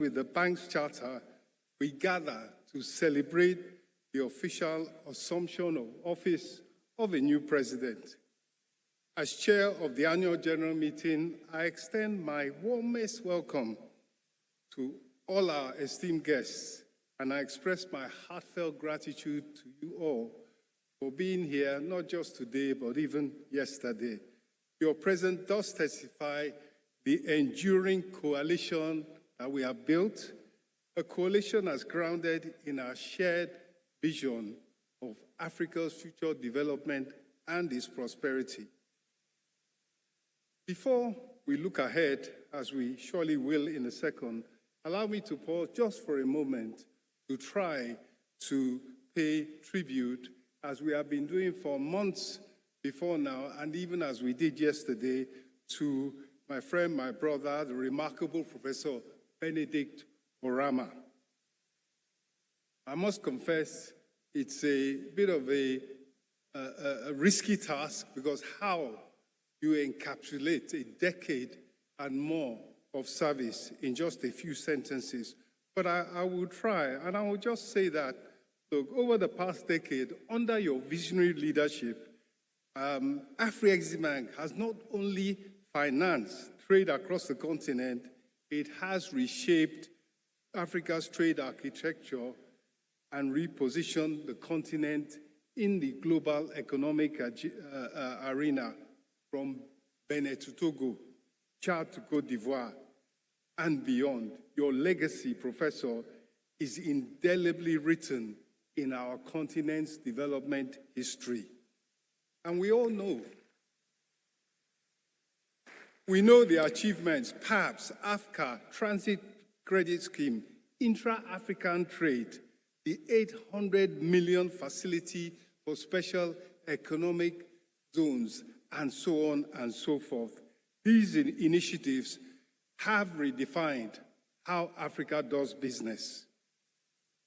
with the bank's charter, we gather to celebrate the official assumption of office of a new president. As chair of the annual general meeting, I extend my warmest welcome to all our esteemed guests, and I express my heartfelt gratitude to you all for being here, not just today, but even yesterday. Your presence does testify the enduring coalition that we have built, a coalition that's grounded in our shared vision of Africa's future development and its prosperity. Before we look ahead, as we surely will in a second, allow me to pause just for a moment to try to pay tribute, as we have been doing for months before now, and even as we did yesterday, to my friend, my brother, the remarkable Professor Benedict Orama. I must confess, it's a bit of a risky task, because how you encapsulate a decade and more of service in just a few sentences. But I will try, and I will just say that, look, over the past decade, under your visionary leadership, Afreximbank has not only financed trade across the continent, it has reshaped Africa's trade architecture and repositioned the continent in the global economic arena, from Benin to Togo, Chad to Côte d'Ivoire, and beyond. Your legacy, Professor, is indelibly written in our continent's development history. And we all know. We know the achievements: PAPS, AFCA, Transit Credit Scheme, Intra-African Trade, the 800 million facility for special economic zones, and so on and so forth. These initiatives have redefined how Africa does business.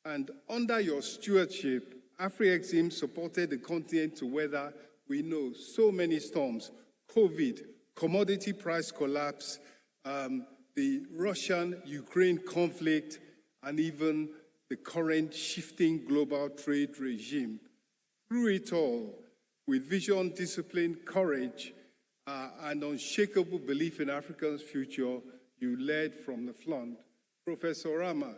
And under your stewardship, Afrexim supported the continent to weather, we know, so many storms: COVID, commodity price collapse, the Russian-Ukraine conflict, and even the current shifting global trade regime. Through it all, with vision, discipline, courage, and unshakable belief in Africa's future, you led from the front. Professor Orama,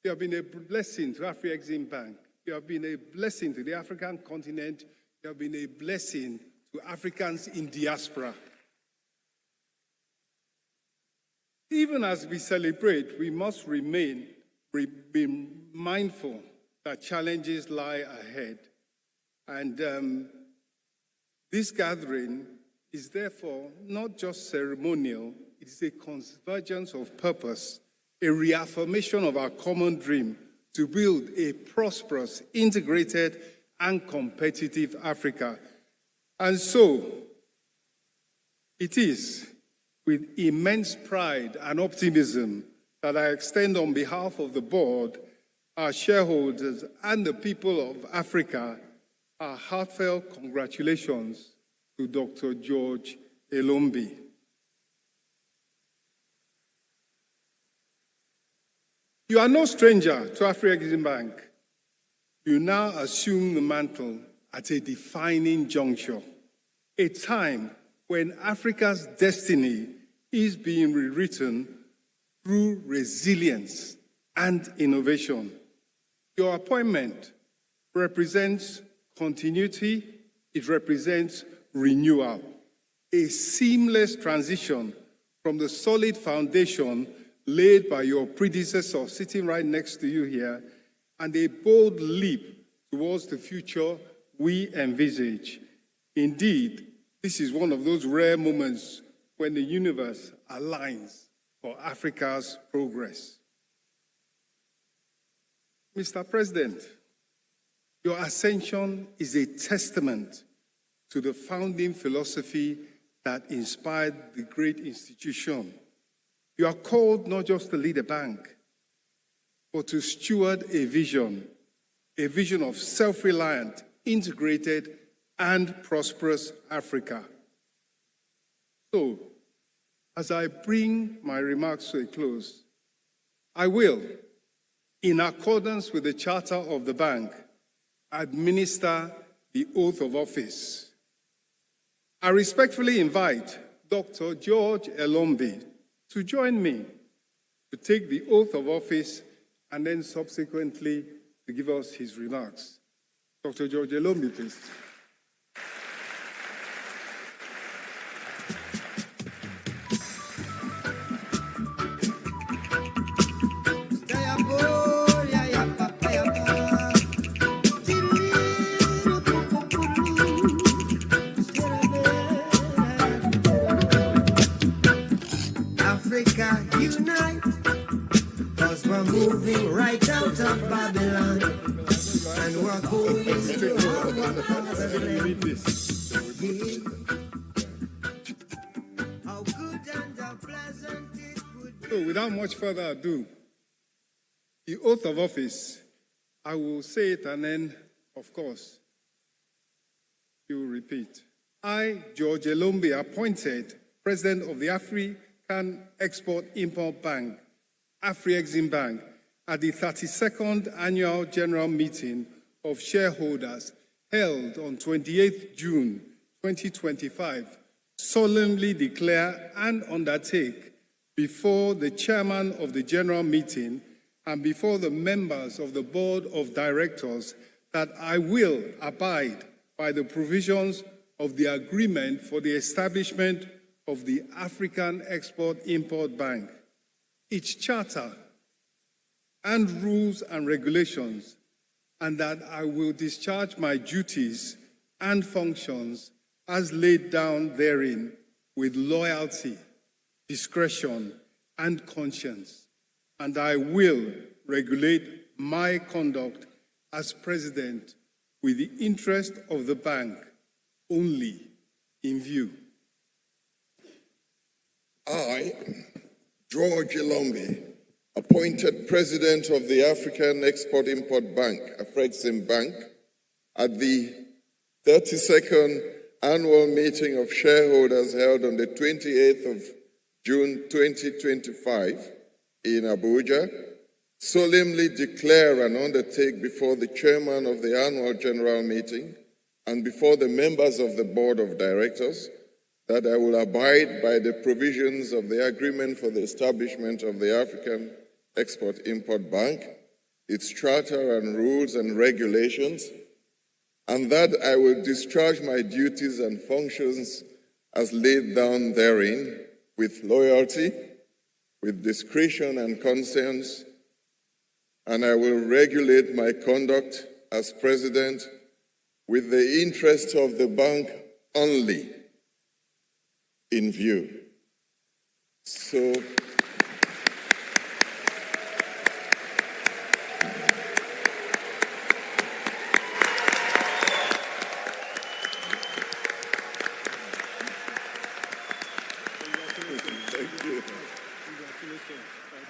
you have been a blessing to Afreximbank. You have been a blessing to the African continent. You have been a blessing to Africans in diaspora. Even as we celebrate, we must be mindful that challenges lie ahead. And this gathering is therefore not just ceremonial, it is a convergence of purpose, a reaffirmation of our common dream to build a prosperous, integrated, and competitive Africa. And so, it is with immense pride and optimism that I extend on behalf of the board, our shareholders, and the people of Africa, our heartfelt congratulations to Dr. George Elombi. You are no stranger to Afreximbank. You now assume the mantle at a defining juncture, a time when Africa's destiny is being rewritten through resilience and innovation. Your appointment represents continuity, it represents renewal, a seamless transition from the solid foundation laid by your predecessor sitting right next to you here, and a bold leap towards the future we envisage. Indeed, this is one of those rare moments when the universe aligns for Africa's progress. Mr. President, your ascension is a testament to the founding philosophy that inspired the great institution. You are called not just to lead a bank, but to steward a vision of self-reliant, integrated, and prosperous Africa. So, as I bring my remarks to a close, I will, in accordance with the Charter of the Bank, administer the oath of office. I respectfully invite Dr. George Elombi to join me to take the oath of office and then subsequently to give us his remarks. Dr. George Elombi, please. Africa unite, 'cause we're moving right out of Babylon, and we're going to our fatherland. How good and how pleasant it would be. So without much further ado, the oath of office, I will say it and then, of course, you will repeat. I, George Elombi, appointed President of the African Export-Import Bank, Afreximbank, at the 32nd Annual General Meeting of Shareholders held on 28th June 2025, solemnly declare and undertake before the Chairman of the General Meeting and before the members of the Board of Directors that I will abide by the provisions of the Agreement for the Establishment of the African Export-Import Bank, its charter and rules and regulations, and that I will discharge my duties and functions as laid down therein with loyalty, discretion, and conscience, and I will regulate my conduct as president with the interest of the bank only in view. I, George Elombi, appointed President of the African Export-Import Bank, Afreximbank, at the 32nd Annual Meeting of Shareholders held on the 28th of June 2025 in Abuja, solemnly declare and undertake before the Chairman of the Annual General Meeting and before the members of the Board of Directors that I will abide by the provisions of the Agreement for the Establishment of the African Export-Import Bank, its charter and rules and regulations, and that I will discharge my duties and functions as laid down therein with loyalty, with discretion and conscience, and I will regulate my conduct as president with the interests of the bank only in view. So,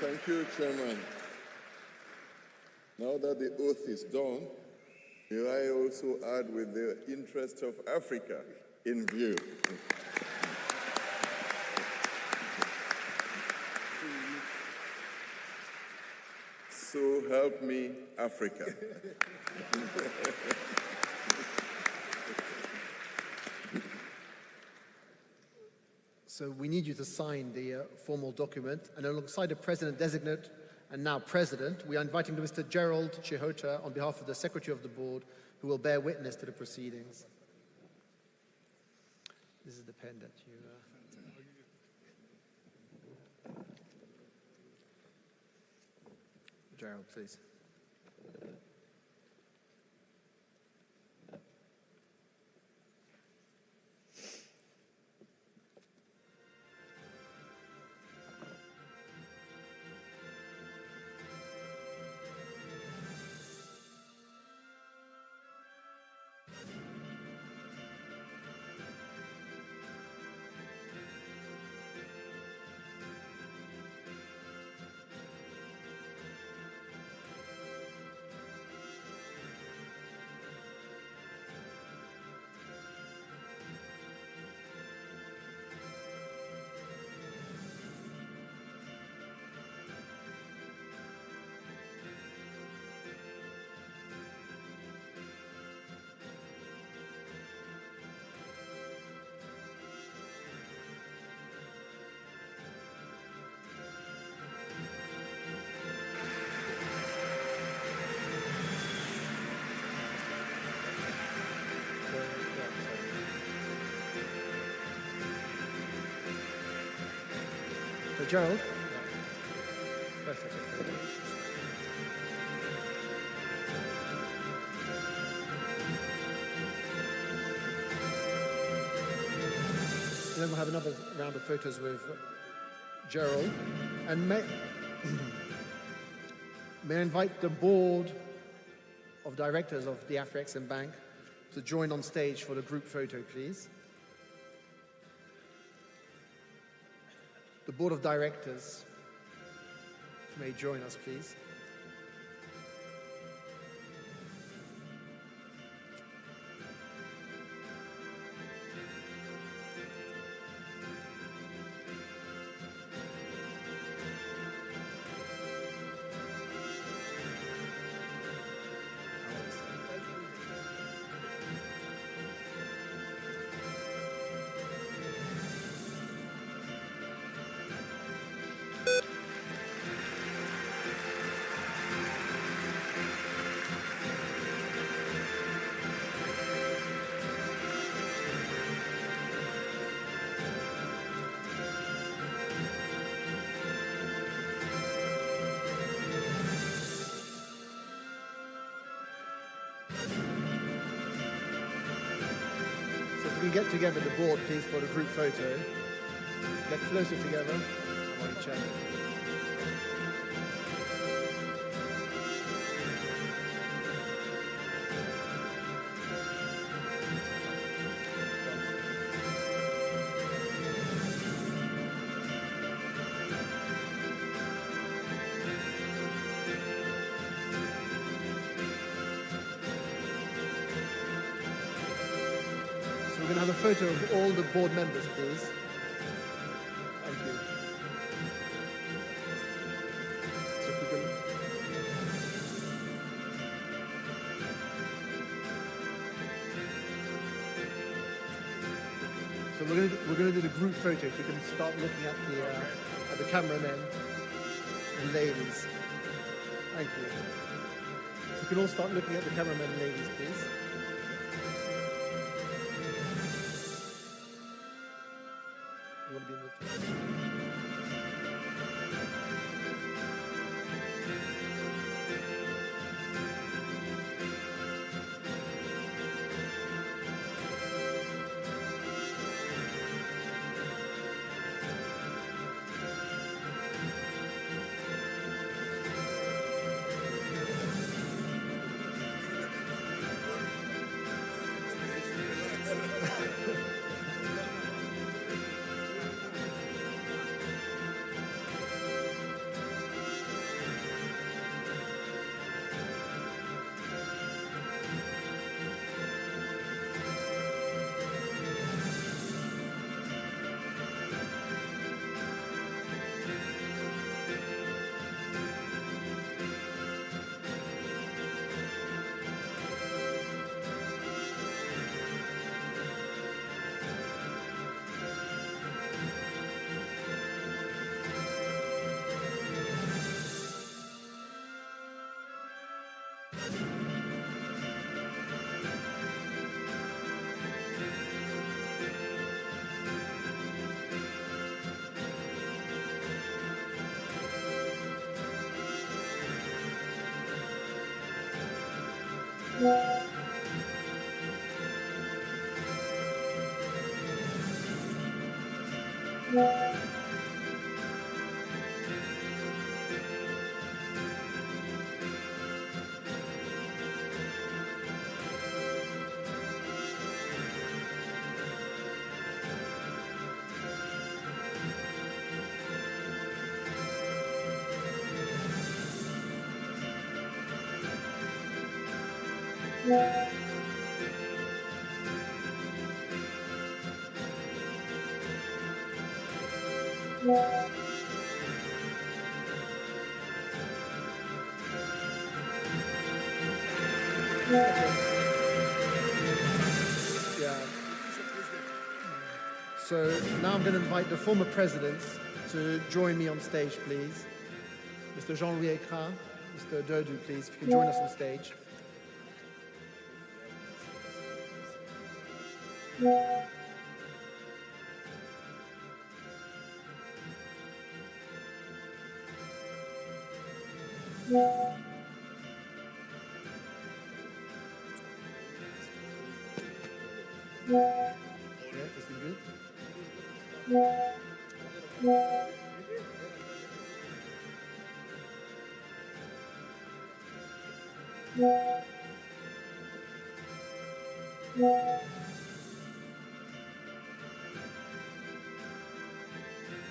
thank you, Chairman. Now that the oath is done, may I also add with the interest of Africa in view. So help me, Africa. So we need you to sign the formal document, and alongside the President-designate and now President, we are inviting Mr. Gerald Chihota on behalf of the Secretary of the Board, who will bear witness to the proceedings. This is the pen that you... Gerald, please. Gerald. First, okay. Then we'll have another round of photos with Gerald. And may I invite the board of directors of the Afreximbank to join on stage for the group photo, please. The board of directors may join us, please. We can get together the board, please, for the group photo. Get closer together. I want to check. We're going to have a photo of all the board members, please. Thank you. So, if we can... so we're going to do the group photo. If we can start looking at the cameramen and ladies. Thank you. If we can all start looking at the cameramen and ladies, please. You want to be in the... So now I'm going to invite the former presidents to join me on stage, please. Mr. Jean-Louis Écrin, Mr. Dodu, please, if you can join us on stage. Yeah, that's been good.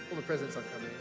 All the presidents are coming.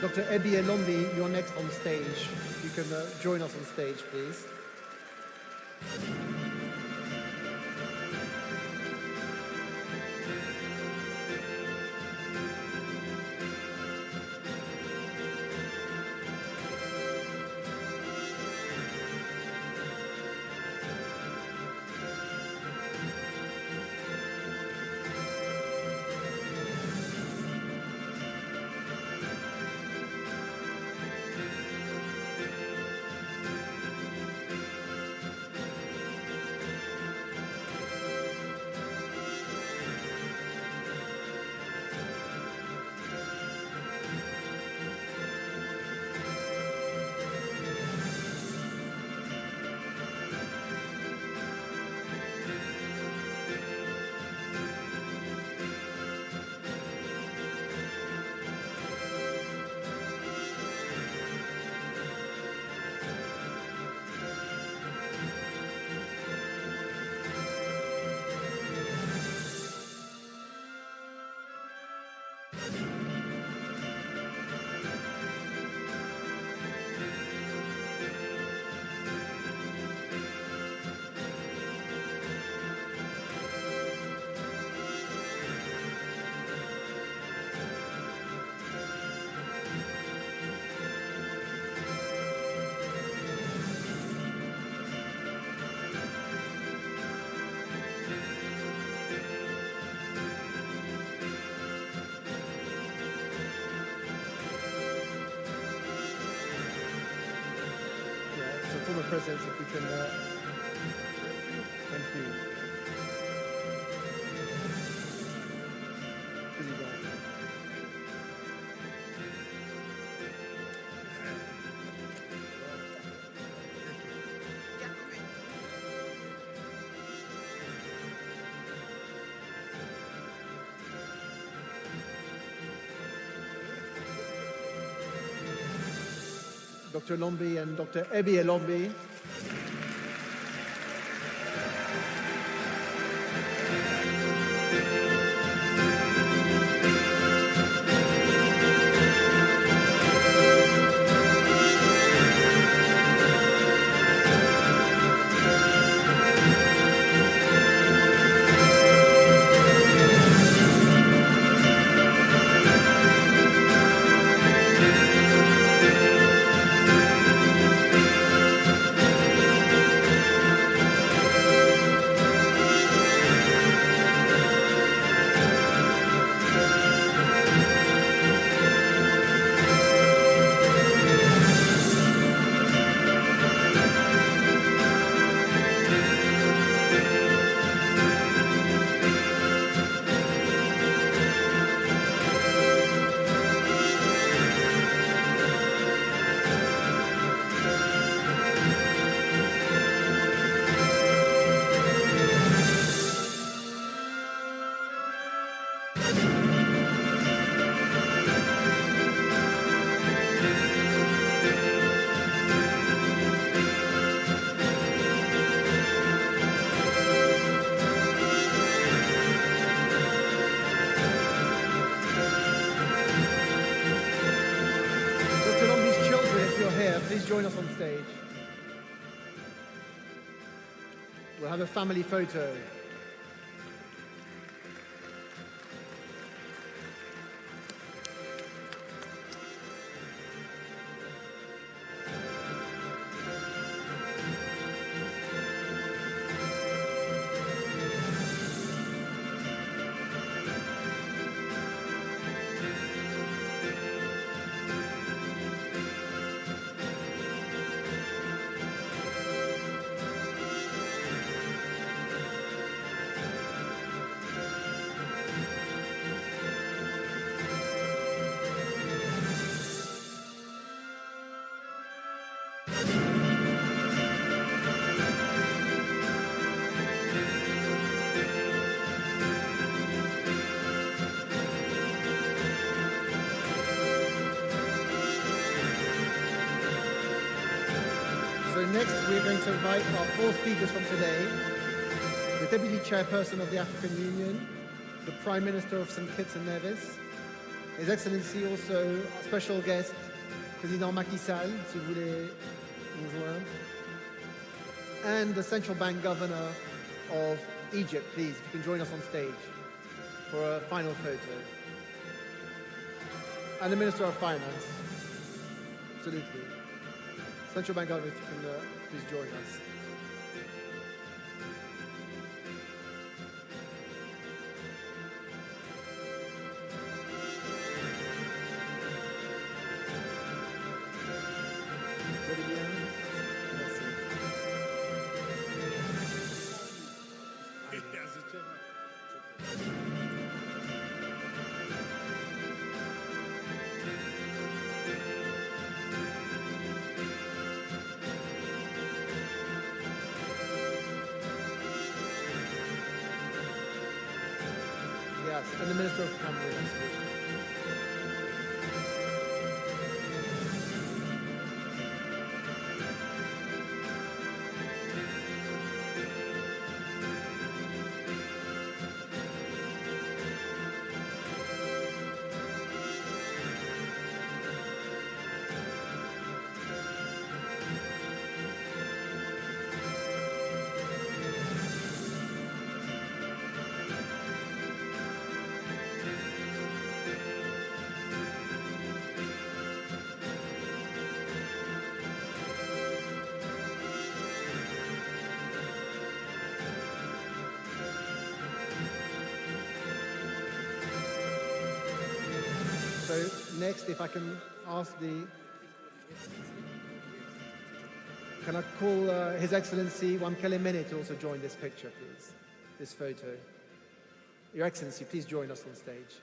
Dr. Elombi, you're next on stage. You can join us on stage, please. Former presidents, if we can thank you. Busy guy. Dr. Elombi and Dr. Elombi. join us on stage. We'll have a family photo. Next, we're going to invite our 4 speakers from today: the Deputy Chairperson of the African Union, the Prime Minister of St. Kitts and Nevis, His Excellency also our special guest, Président Macky Sall, si vous voulez nous joindre, and the Central Bank Governor of Egypt, please, if you can join us on stage for a final photo. And the Minister of Finance, absolutely. Central Bank Governor, if you can please join us. Vous allez bien? Merci. Yes, and the Minister of Cameroon, absolutely. So next, if I can ask can I call His Excellency Wamkele Mene to also join this picture, please, this photo. Your Excellency, please join us on stage.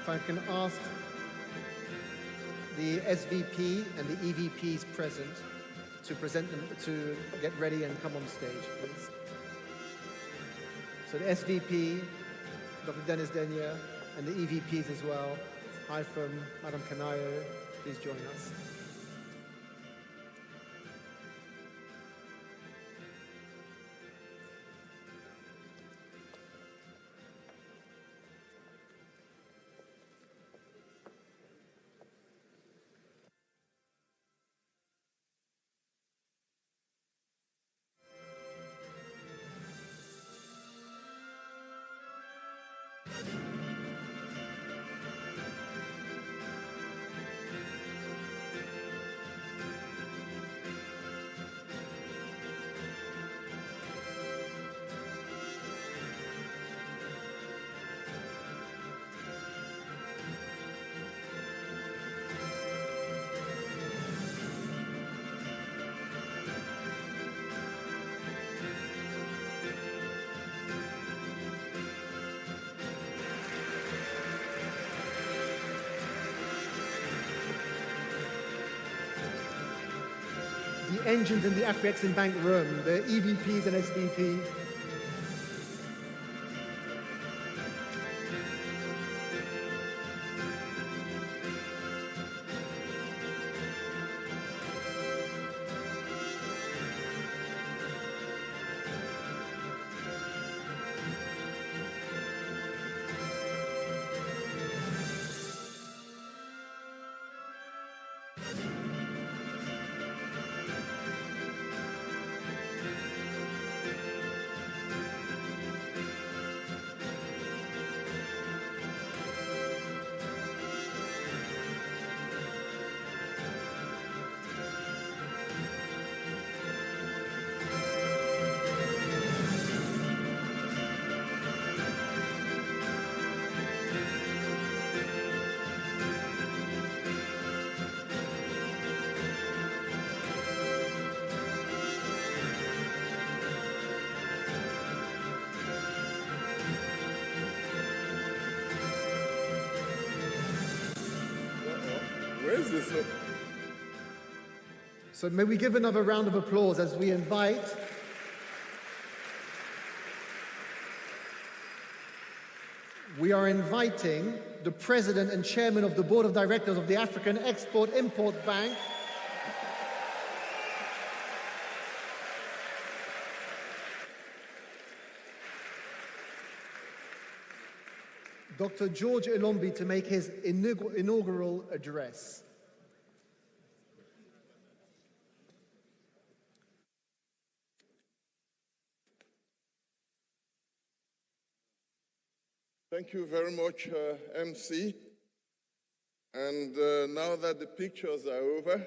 If I can ask the SVP and the EVPs present to present them, to get ready and come on stage, please. So the SVP, Dr. Dennis Denyer, and the EVPs as well. Hi from Madam Kanayo, please join us. The engines in the Afreximbank room, the EVPs and SVP. So may we give another round of applause as we invite we are inviting the President and Chairman of the Board of Directors of the African Export-Import Bank, Dr. George Elombi, to make his inaugural address. Thank you very much, MC. And now that the pictures are over,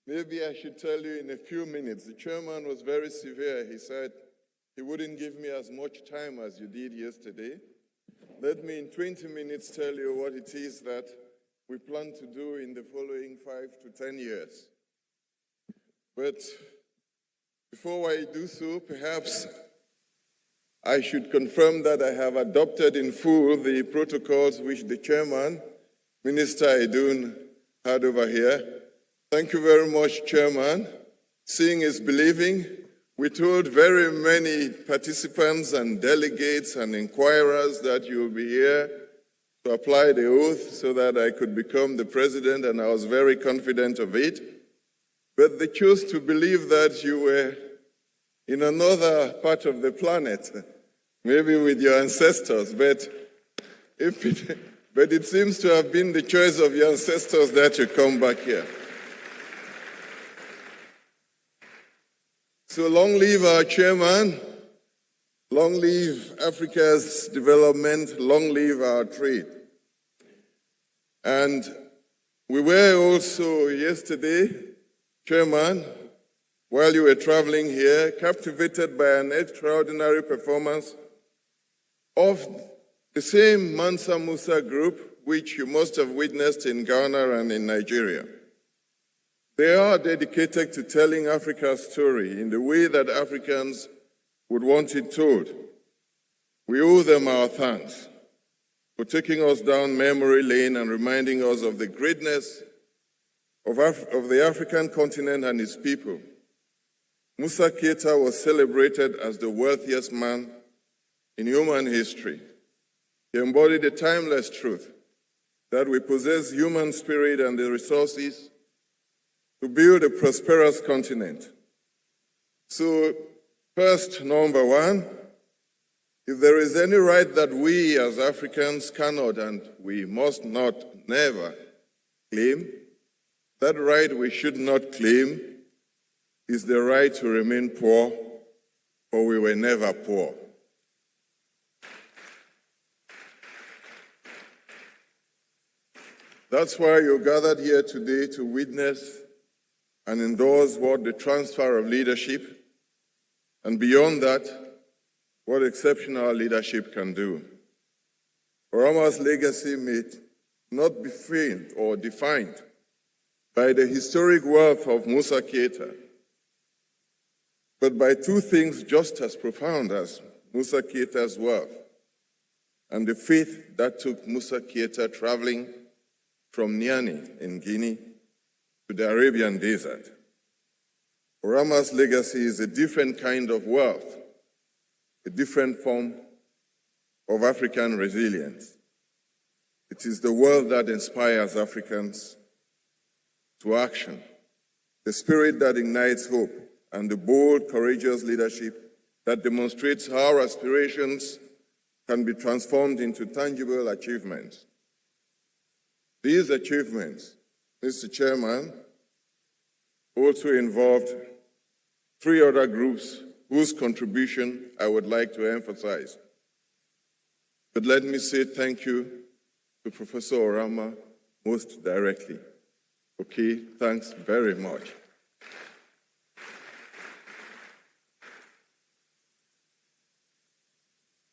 maybe I should tell you in a few minutes. The chairman was very severe. He said he wouldn't give me as much time as you did yesterday. Let me in 20 minutes tell you what it is that we plan to do in the following 5 to 10 years. But before I do so, perhaps I should confirm that I have adopted in full the protocols which the chairman, Minister Idun, had over here. Thank you very much, Chairman. Seeing is believing. We told very many participants and delegates and inquirers that you will be here to apply the oath so that I could become the president, and I was very confident of it. But they chose to believe that you were in another part of the planet, maybe with your ancestors, but it seems to have been the choice of your ancestors that you come back here. So long live our chairman, long live Africa's development, long live our trade. And we were also yesterday, chairman, while you were traveling here, captivated by an extraordinary performance of the same Mansa Musa group, which you must have witnessed in Ghana and in Nigeria. They are dedicated to telling Africa's story in the way that Africans would want it told. We owe them our thanks for taking us down memory lane and reminding us of the greatness of the African continent and its people. Musa Keita was celebrated as the wealthiest man in human history. He embodied a timeless truth that we possess human spirit and the resources to build a prosperous continent. So, first, number one, if there is any right that we as Africans cannot and we must not never claim, that right we should not claim is the right to remain poor, for we were never poor. That's why you're gathered here today to witness and endorse what the transfer of leadership, and beyond that, what exceptional leadership can do. Orama's legacy may not be framed or defined by the historic wealth of Musa Keita, but by two things just as profound as Musa Keita's wealth and the faith that took Musa Keita traveling from Niani in Guinea to the Arabian desert. Orama's legacy is a different kind of wealth, a different form of African resilience. It is the wealth that inspires Africans to action, the spirit that ignites hope, and the bold, courageous leadership that demonstrates how our aspirations can be transformed into tangible achievements. These achievements, Mr. Chairman, also involved 3 other groups whose contribution I would like to emphasize. But let me say thank you to Professor Orama most directly. Okay, thanks very much.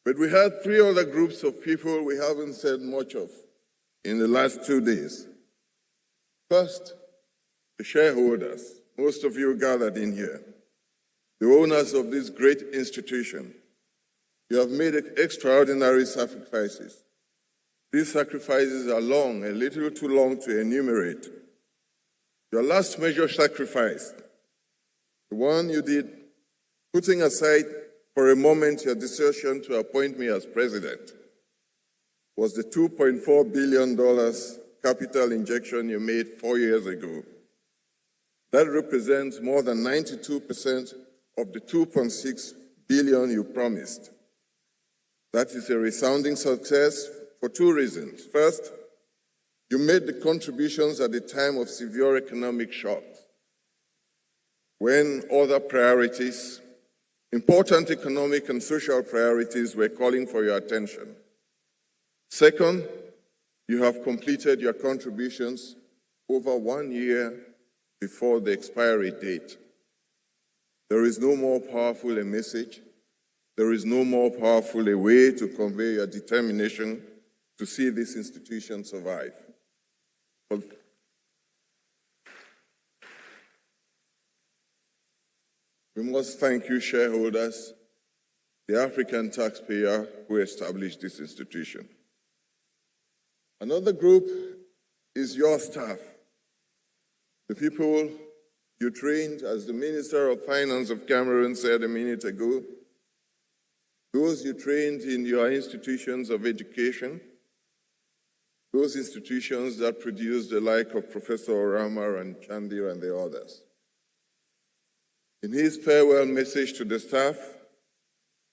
But we had 3 other groups of people we haven't said much of in the last 2 days. First, the shareholders, most of you gathered in here, the owners of this great institution. You have made extraordinary sacrifices. These sacrifices are long, a little too long to enumerate. Your last major sacrifice, the one you did, putting aside for a moment your decision to appoint me as president, was the $2.4 billion capital injection you made 4 years ago. That represents more than 92% of the $2.6 billion you promised. That is a resounding success for two reasons. First, you made the contributions at a time of severe economic shocks, when other priorities, important economic and social priorities, were calling for your attention. Second, you have completed your contributions over 1 year before the expiry date. There is no more powerful a message, there is no more powerful a way to convey your determination to see this institution survive. We must thank you, shareholders, the African taxpayer who established this institution. Another group is your staff, the people you trained, as the Minister of Finance of Cameroon said a minute ago, those you trained in your institutions of education, those institutions that produced the like of Professor Orama and Chandir and the others. In his farewell message to the staff,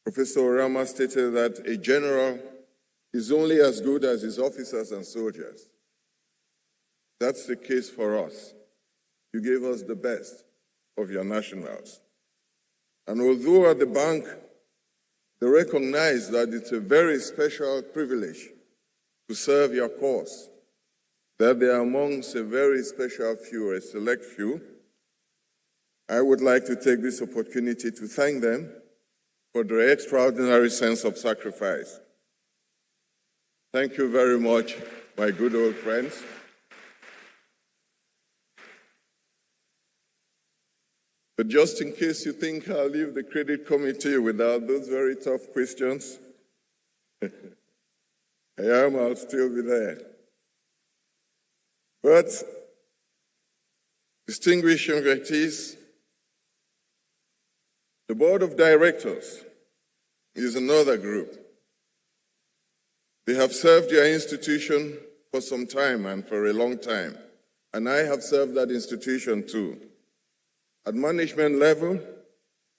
Professor Orama stated that a general is only as good as his officers and soldiers. That's the case for us. You gave us the best of your nationals. And although at the bank, they recognize that it's a very special privilege to serve your cause, that they are amongst a very special few, a select few, I would like to take this opportunity to thank them for their extraordinary sense of sacrifice. Thank you very much, my good old friends. But just in case you think I'll leave the credit committee without those very tough questions, I'll still be there. But, distinguished invitees, the board of directors is another group. They have served your institution for some time and for a long time, and I have served that institution too. At management level,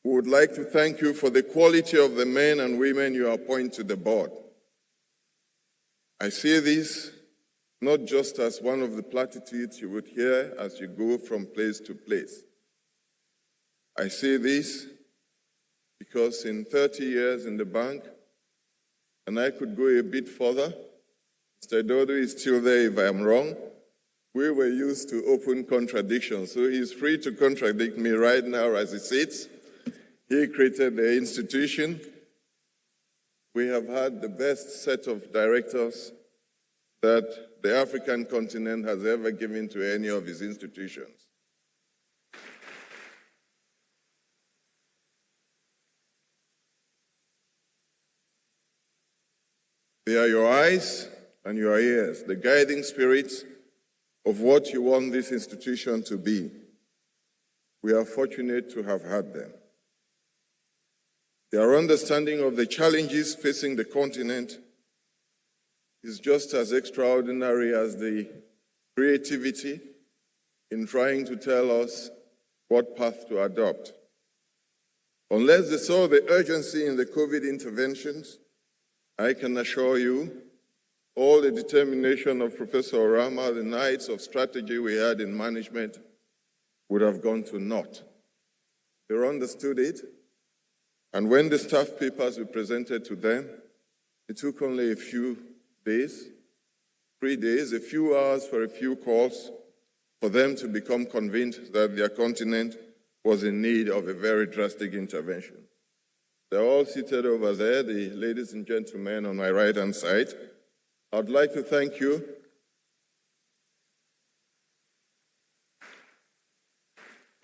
we would like to thank you for the quality of the men and women you appoint to the board. I say this not just as one of the platitudes you would hear as you go from place to place. I say this because in 30 years in the bank, and I could go a bit further, Mr. Dodo is still there if I am wrong, we were used to open contradictions, so he's free to contradict me right now as he sits. He created the institution. We have had the best set of directors that the African continent has ever given to any of his institutions. They are your eyes and your ears, the guiding spirits of what you want this institution to be. We are fortunate to have had them. Their understanding of the challenges facing the continent is just as extraordinary as the creativity in trying to tell us what path to adopt. Unless they saw the urgency in the COVID interventions, I can assure you all the determination of Professor Orama, the nights of strategy we had in management would have gone to naught. They understood it, and when the staff papers were presented to them, it took only a few days, 3 days, a few hours for a few calls for them to become convinced that their continent was in need of a very drastic intervention. They're all seated over there, the ladies and gentlemen on my right-hand side. I'd like to thank you.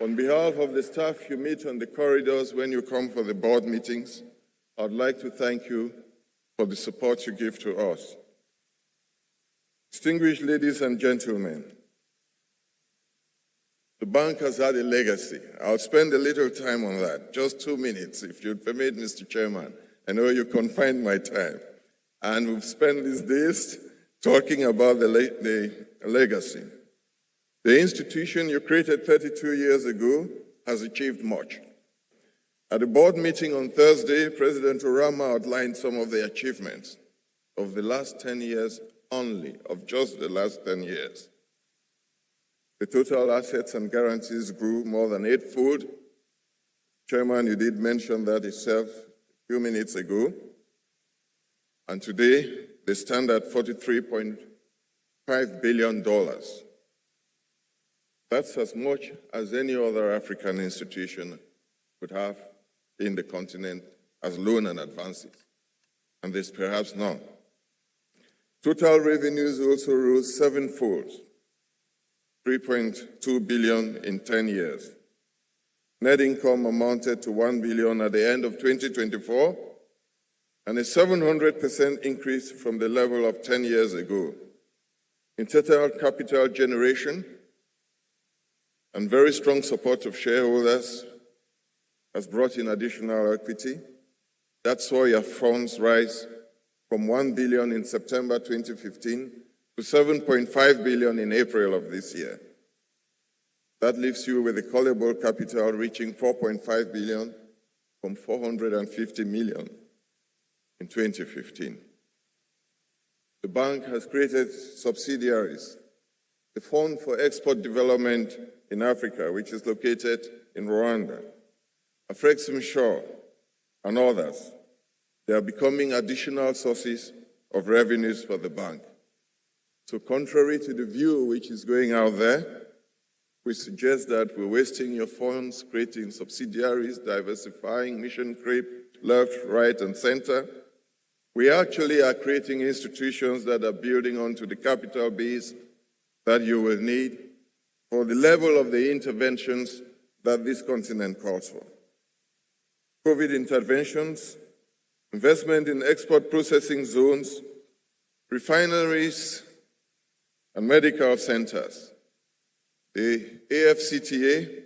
On behalf of the staff you meet on the corridors when you come for the board meetings, I'd like to thank you for the support you give to us. Distinguished ladies and gentlemen, the bank has had a legacy. I'll spend a little time on that, just 2 minutes, if you'd permit, Mr. Chairman. I know you confined my time. And we've spent these days talking about the legacy. The institution you created 32 years ago has achieved much. At the board meeting on Thursday, President Orama outlined some of the achievements of the last 10 years only, of just the last 10 years. The total assets and guarantees grew more than 8-fold. Chairman, you did mention that itself a few minutes ago. And today, they stand at $43.5 billion. That's as much as any other African institution would have in the continent as loan and advances. And there's perhaps none. Total revenues also rose 7-fold, $3.2 billion in 10 years. Net income amounted to $1 billion at the end of 2024, and a 700% increase from the level of 10 years ago. In total capital generation and very strong support of shareholders has brought in additional equity. That saw your funds rise from $1 billion in September 2015 to $7.5 billion in April of this year. That leaves you with a callable capital reaching $4.5 billion from $450 million in 2015. The bank has created subsidiaries, the Fund for Export Development in Africa, which is located in Rwanda, Afreximbank, and others. They are becoming additional sources of revenues for the bank. So contrary to the view which is going out there, we suggest that we're wasting your funds creating subsidiaries, diversifying, mission creep, left, right, and center. We actually are creating institutions that are building onto the capital base that you will need for the level of the interventions that this continent calls for. COVID interventions, investment in export processing zones, refineries, and medical centers, the AFCTA,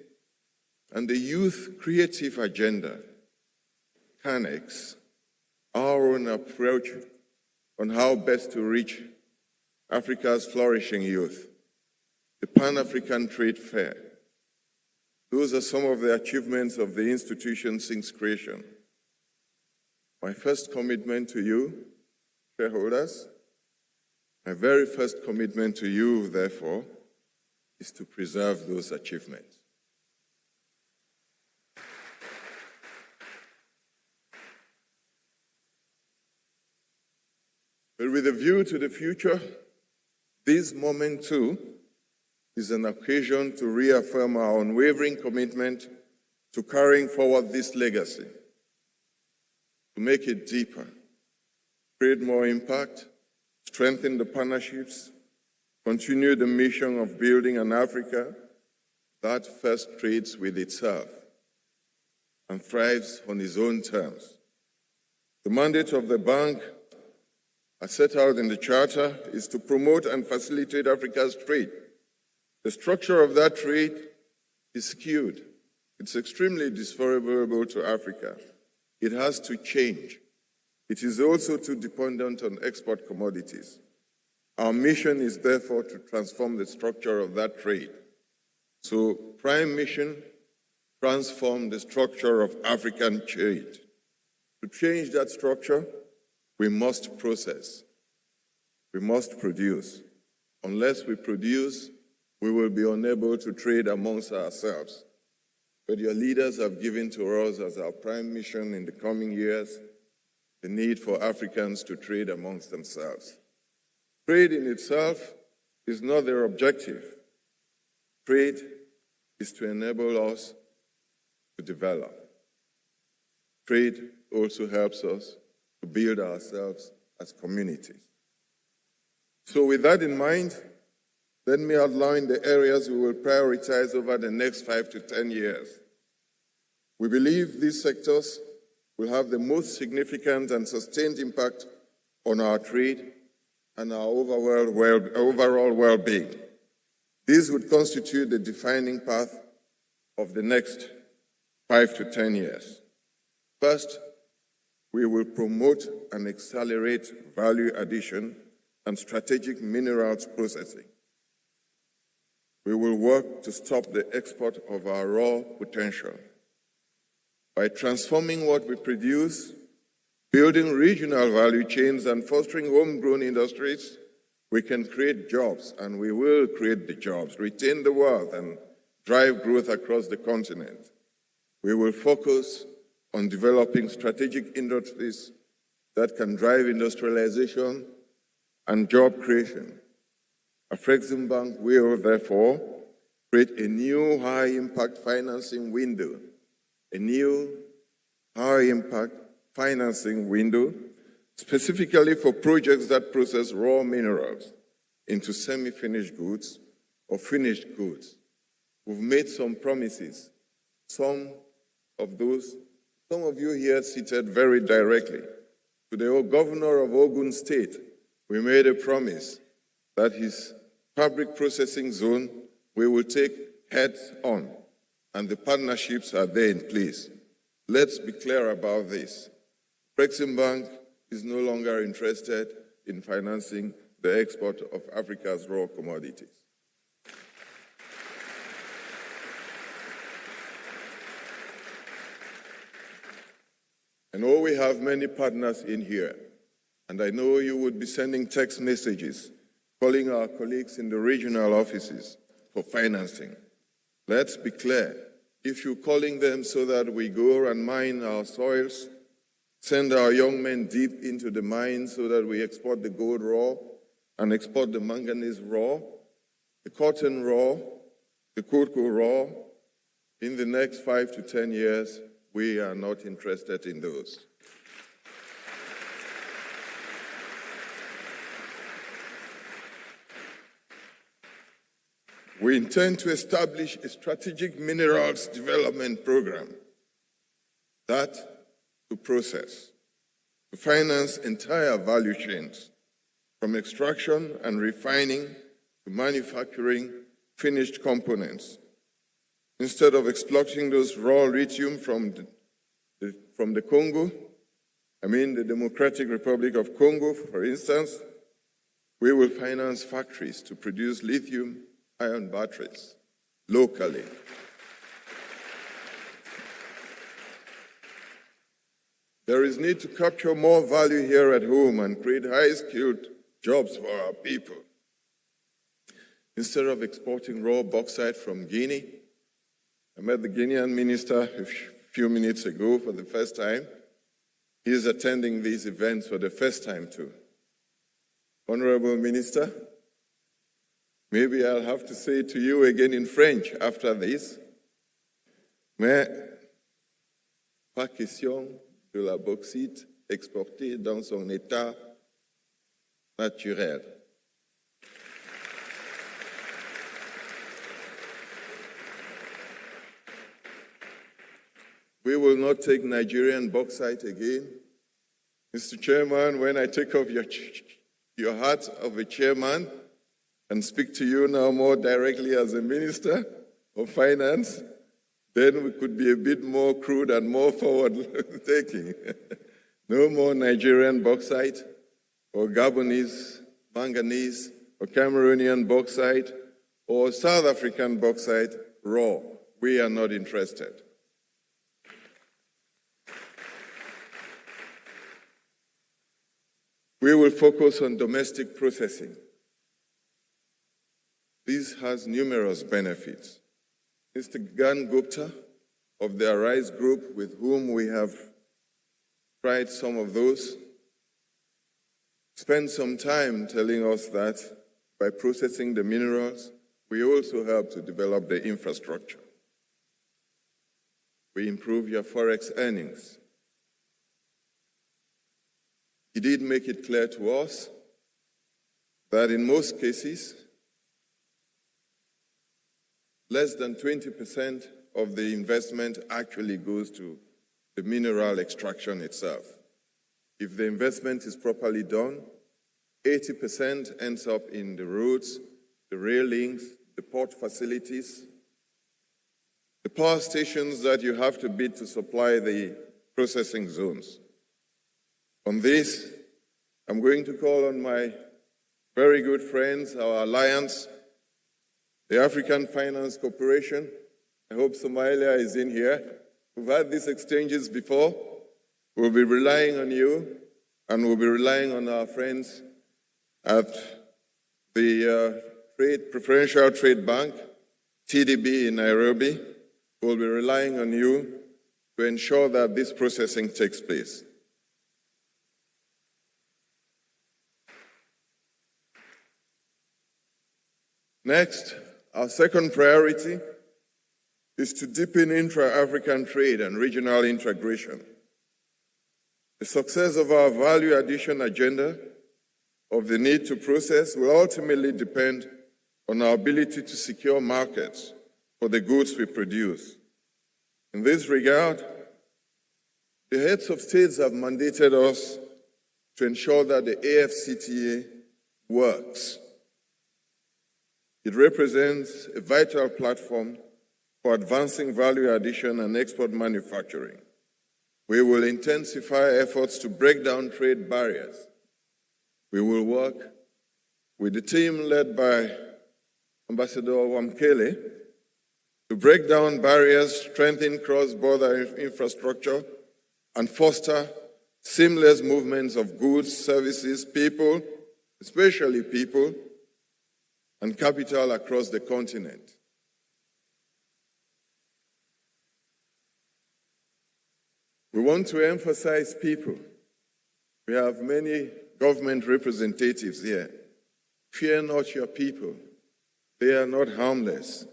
and the Youth Creative Agenda, CANEX, our own approach on how best to reach Africa's flourishing youth, the Pan-African Trade Fair. Those are some of the achievements of the institution since creation. My first commitment to you, shareholders, my very first commitment to you, therefore, is to preserve those achievements. But with a view to the future, this moment too is an occasion to reaffirm our unwavering commitment to carrying forward this legacy, to make it deeper, create more impact, strengthen the partnerships, continue the mission of building an Africa that first trades with itself and thrives on its own terms. The mandate of the bank, as set out in the Charter, is to promote and facilitate Africa's trade. The structure of that trade is skewed. It's extremely disfavorable to Africa. It has to change. It is also too dependent on export commodities. Our mission is therefore to transform the structure of that trade. So, prime mission, transform the structure of African trade. To change that structure, we must process. We must produce. Unless we produce, we will be unable to trade amongst ourselves. But your leaders have given to us as our prime mission in the coming years the need for Africans to trade amongst themselves. Trade in itself is not their objective. Trade is to enable us to develop. Trade also helps us to build ourselves as communities. So with that in mind, let me outline the areas we will prioritize over the next 5 to 10 years. We believe these sectors will have the most significant and sustained impact on our trade and our overall well-being. These would constitute the defining path of the next 5 to 10 years. First, we will promote and accelerate value addition and strategic minerals processing. We will work to stop the export of our raw potential. By transforming what we produce, building regional value chains, and fostering homegrown industries, we can create jobs, and we will create the jobs, retain the wealth, and drive growth across the continent. We will focus on developing strategic industries that can drive industrialization and job creation. Afreximbank will, therefore, create a new high-impact financing window, specifically for projects that process raw minerals into semi-finished goods or finished goods. We've made some promises. Some of you here seated very directly. To the governor of Ogun State, we made a promise that his fabric processing zone we will take heads on, and the partnerships are there in place. Let's be clear about this. Afreximbank is no longer interested in financing the export of Africa's raw commodities. I know we have many partners in here, and I know you would be sending text messages, calling our colleagues in the regional offices for financing. Let's be clear. If you're calling them so that we go and mine our soils, send our young men deep into the mines so that we export the gold raw and export the manganese raw, the cotton raw, the cocoa raw, in the next 5 to 10 years, we are not interested in those. We intend to establish a strategic minerals development program that to process, to finance entire value chains, from extraction and refining to manufacturing finished components. Instead of exploiting those raw lithium from the Congo, the Democratic Republic of Congo, for instance, we will finance factories to produce lithium-ion batteries locally. There is need to capture more value here at home and create high-skilled jobs for our people. Instead of exporting raw bauxite from Guinea, I met the Guinean minister a few minutes ago for the first time. He is attending these events for the first time too. Honorable Minister, maybe I'll have to say to you again in French after this. Mais pas question de la bauxite exportée dans son état naturel. We will not take Nigerian bauxite again. Mr. Chairman, when I take off your hat of a chairman and speak to you now more directly as a minister of finance, then we could be a bit more crude and more forward-taking. No more Nigerian bauxite or Gabonese manganese or Cameroonian bauxite or South African bauxite raw. We are not interested. We will focus on domestic processing. This has numerous benefits. Mr. Gan Gupta of the Arise Group, with whom we have tried some of those, spent some time telling us that by processing the minerals, we also help to develop the infrastructure. We improve your forex earnings. He did make it clear to us that in most cases, less than 20% of the investment actually goes to the mineral extraction itself. If the investment is properly done, 80% ends up in the roads, the rail links, the port facilities, the power stations that you have to build to supply the processing zones. On this, I'm going to call on my very good friends, our alliance, the African Finance Corporation. I hope Somalia is in here. We've had these exchanges before. We'll be relying on you, and we'll be relying on our friends at the Preferential Trade Bank, TDB in Nairobi. We'll be relying on you to ensure that this processing takes place. Next, our second priority is to deepen intra-African trade and regional integration. The success of our value addition agenda of the need to process will ultimately depend on our ability to secure markets for the goods we produce. In this regard, the heads of states have mandated us to ensure that the AfCFTA works. It represents a vital platform for advancing value addition and export manufacturing. We will intensify efforts to break down trade barriers. We will work with the team led by Ambassador Wamkele to break down barriers, strengthen cross-border infrastructure, and foster seamless movements of goods, services, people, especially people, and capital across the continent. We want to emphasize people. We have many government representatives here. Fear not your people. They are not harmless.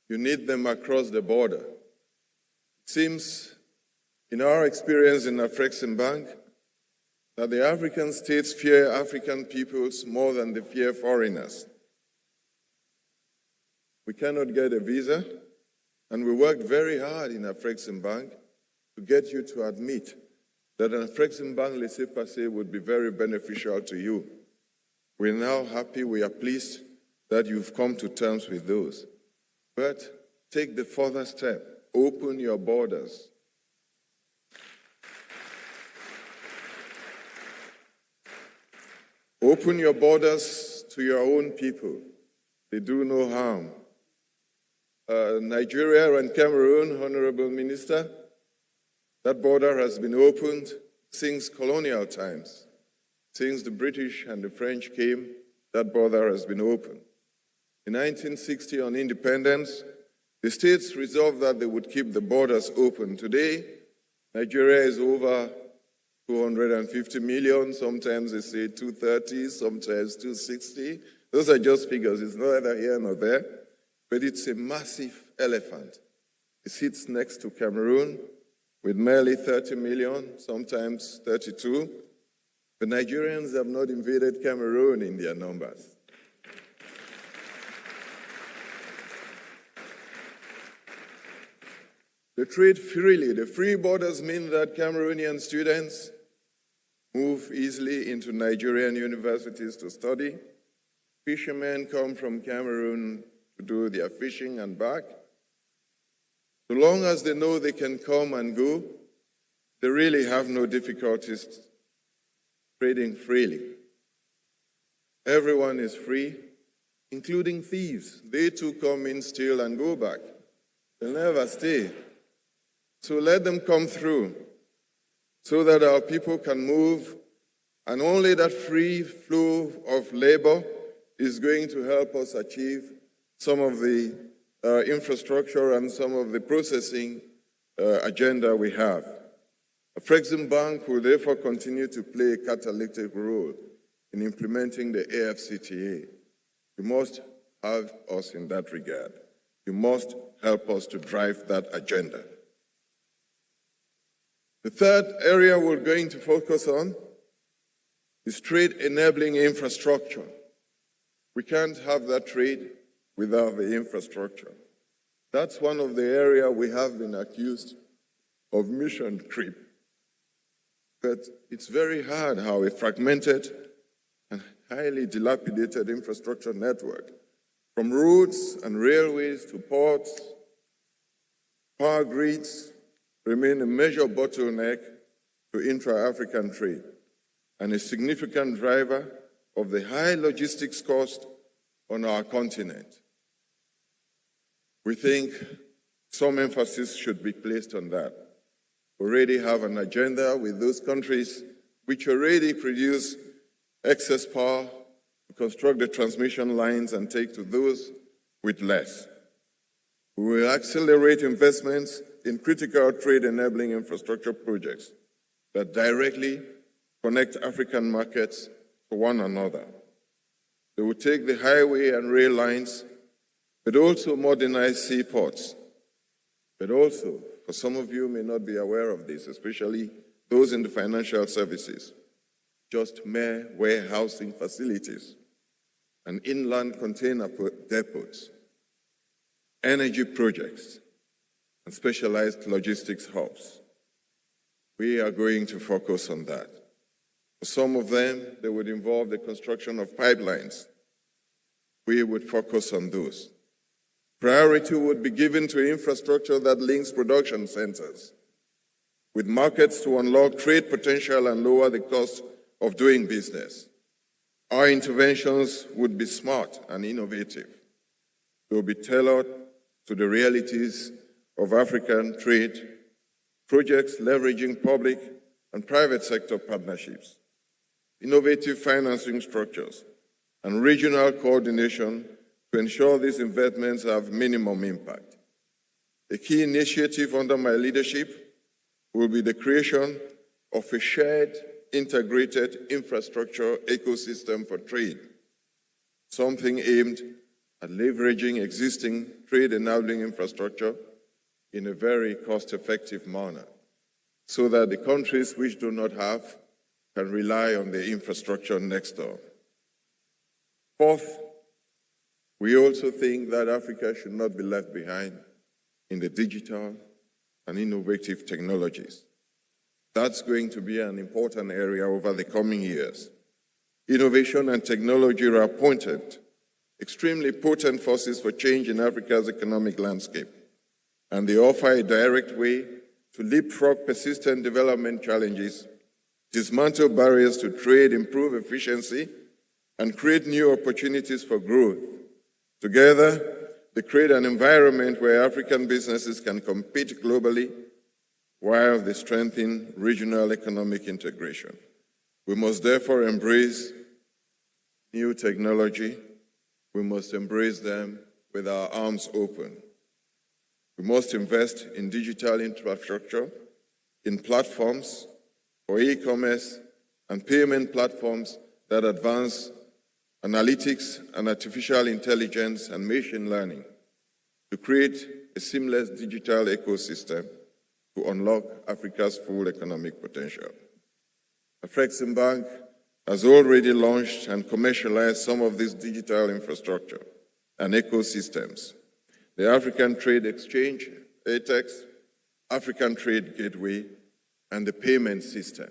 You need them across the border. It seems, in our experience in Afreximbank, that the African states fear African peoples more than they fear foreigners. We cannot get a visa, and we worked very hard in Afreximbank to get you to admit that an Afreximbank laissez-passer would be very beneficial to you. We're now happy, we are pleased that you've come to terms with those. But take the further step, open your borders. Open your borders to your own people. They do no harm. Nigeria and Cameroon, Honorable Minister, that border has been opened since colonial times. Since the British and the French came, that border has been opened. In 1960, on independence, the states resolved that they would keep the borders open. Today, Nigeria is over 250 million, sometimes they say 230, sometimes 260. Those are just figures, it's neither here nor there, but it's a massive elephant. It sits next to Cameroon with merely 30 million, sometimes 32. The Nigerians have not invaded Cameroon in their numbers. They trade freely. The free borders mean that Cameroonian students move easily into Nigerian universities to study. Fishermen come from Cameroon to do their fishing and back. So long as they know they can come and go, they really have no difficulties trading freely. Everyone is free, including thieves. They too come in, steal, and go back. They'll never stay. So let them come through so that our people can move, and only that free flow of labor is going to help us achieve some of the infrastructure and some of the processing agenda we have. Afreximbank will therefore continue to play a catalytic role in implementing the AfCFTA. You must help us in that regard. You must help us to drive that agenda. The third area we're going to focus on is trade-enabling infrastructure. We can't have that trade without the infrastructure. That's one of the areas we have been accused of mission creep. But it's very hard how we fragmented and highly dilapidated infrastructure network, from roads and railways to ports, power grids, remain a major bottleneck to intra-African trade and a significant driver of the high logistics cost on our continent. We think some emphasis should be placed on that. We already have an agenda with those countries which already produce excess power to construct the transmission lines and take to those with less. We will accelerate investments in critical trade-enabling infrastructure projects that directly connect African markets to one another. They will take the highway and rail lines, but also modernize seaports. But also, for some of you may not be aware of this, especially those in the financial services, just mere warehousing facilities and inland container depots, energy projects, and specialized logistics hubs. We are going to focus on that. For some of them, they would involve the construction of pipelines. We would focus on those. Priority would be given to infrastructure that links production centers with markets to unlock trade potential and lower the cost of doing business. Our interventions would be smart and innovative. They will be tailored to the realities of African trade, projects leveraging public and private sector partnerships, innovative financing structures, and regional coordination to ensure these investments have minimum impact. A key initiative under my leadership will be the creation of a shared, integrated infrastructure ecosystem for trade, something aimed at leveraging existing trade-enabling infrastructure in a very cost-effective manner, so that the countries which do not have can rely on the infrastructure next door. Fourth, we also think that Africa should not be left behind in the digital and innovative technologies. That's going to be an important area over the coming years. Innovation and technology are appointed extremely potent forces for change in Africa's economic landscape, and they offer a direct way to leapfrog persistent development challenges, dismantle barriers to trade, improve efficiency, and create new opportunities for growth. Together, they create an environment where African businesses can compete globally while they strengthen regional economic integration. We must therefore embrace new technology. We must embrace them with our arms open. We must invest in digital infrastructure, in platforms for e-commerce and payment platforms that advance analytics and artificial intelligence and machine learning to create a seamless digital ecosystem to unlock Africa's full economic potential. Afreximbank has already launched and commercialized some of this digital infrastructure and ecosystems. The African Trade Exchange, ATEX, African Trade Gateway, and the payment system.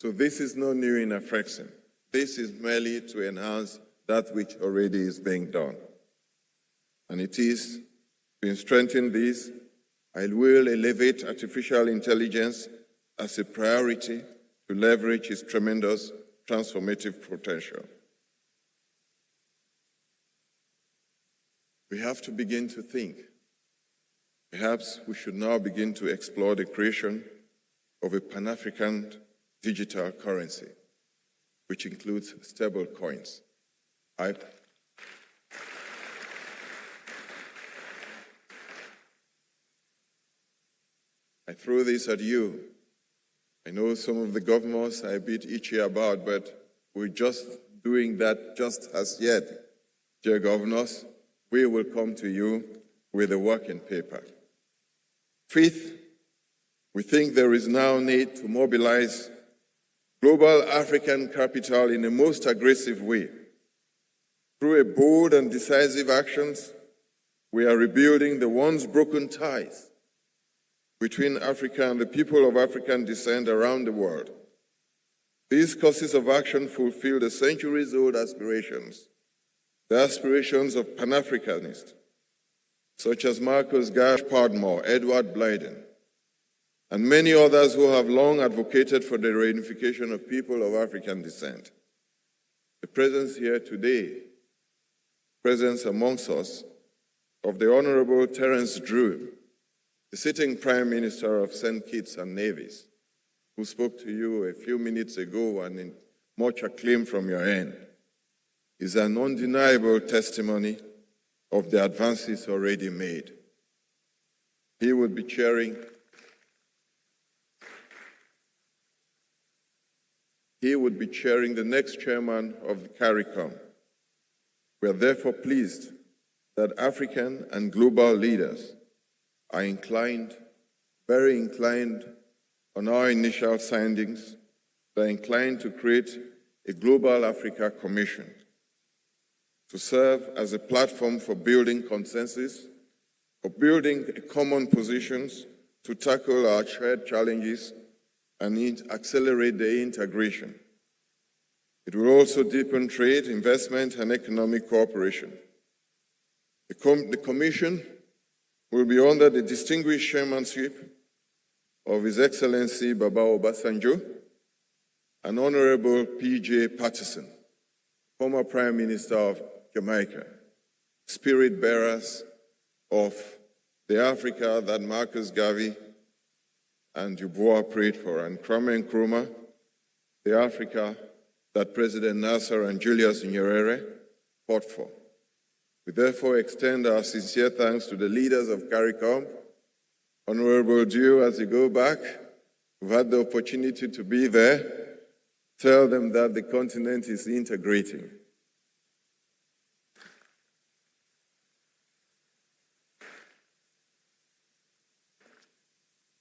So this is not new in Afrexim. This is merely to enhance that which already is being done. And it is to strengthen this, I will elevate artificial intelligence as a priority to leverage its tremendous transformative potential. We have to begin to think. Perhaps we should now begin to explore the creation of a Pan-African digital currency, which includes stable coins. I throw this at you. I know some of the governors are a bit itchy about, but we're just doing that just as yet. Dear governors, we will come to you with a working paper. Fifth, we think there is now need to mobilize global African capital in the most aggressive way. Through a bold and decisive actions, we are rebuilding the once broken ties between Africa and the people of African descent around the world. These courses of action fulfill the centuries-old aspirations, the aspirations of Pan-Africanists, such as Marcus Garvey, Podmore, Edward Blyden, and many others who have long advocated for the reunification of people of African descent. The presence here today, presence amongst us, of the Honorable Terence Drew, the sitting Prime Minister of St. Kitts and Nevis, who spoke to you a few minutes ago and in much acclaim from your end, is an undeniable testimony of the advances already made. He would be chairing the next chairman of the CARICOM. We are therefore pleased that African and global leaders are very inclined on our initial findings. They're inclined to create a Global Africa Commission to serve as a platform for building consensus, for building common positions to tackle our shared challenges and accelerate the integration. It will also deepen trade, investment, and economic cooperation. The Commission will be under the distinguished chairmanship of His Excellency Baba Obasanjo and Honorable P.J. Patterson, former Prime Minister of Jamaica, spirit bearers of the Africa that Marcus Garvey and Dubois prayed for, and Kwame Nkrumah, the Africa that President Nasser and Julius Nyerere fought for. We therefore extend our sincere thanks to the leaders of CARICOM. Honorable Dio, as you go back, we've had the opportunity to be there. Tell them that the continent is integrating.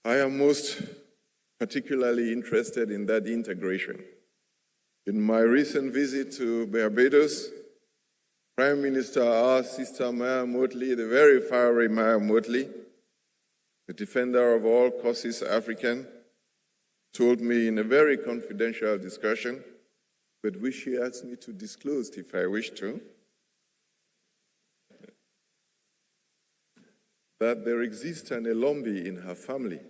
I am most particularly interested in that integration. In my recent visit to Barbados, Prime Minister, our sister Maya Motley, the very fiery Maya Motley, the defender of all causes African, told me in a very confidential discussion, but which she asked me to disclose if I wish to, that there exists an Elombi in her family.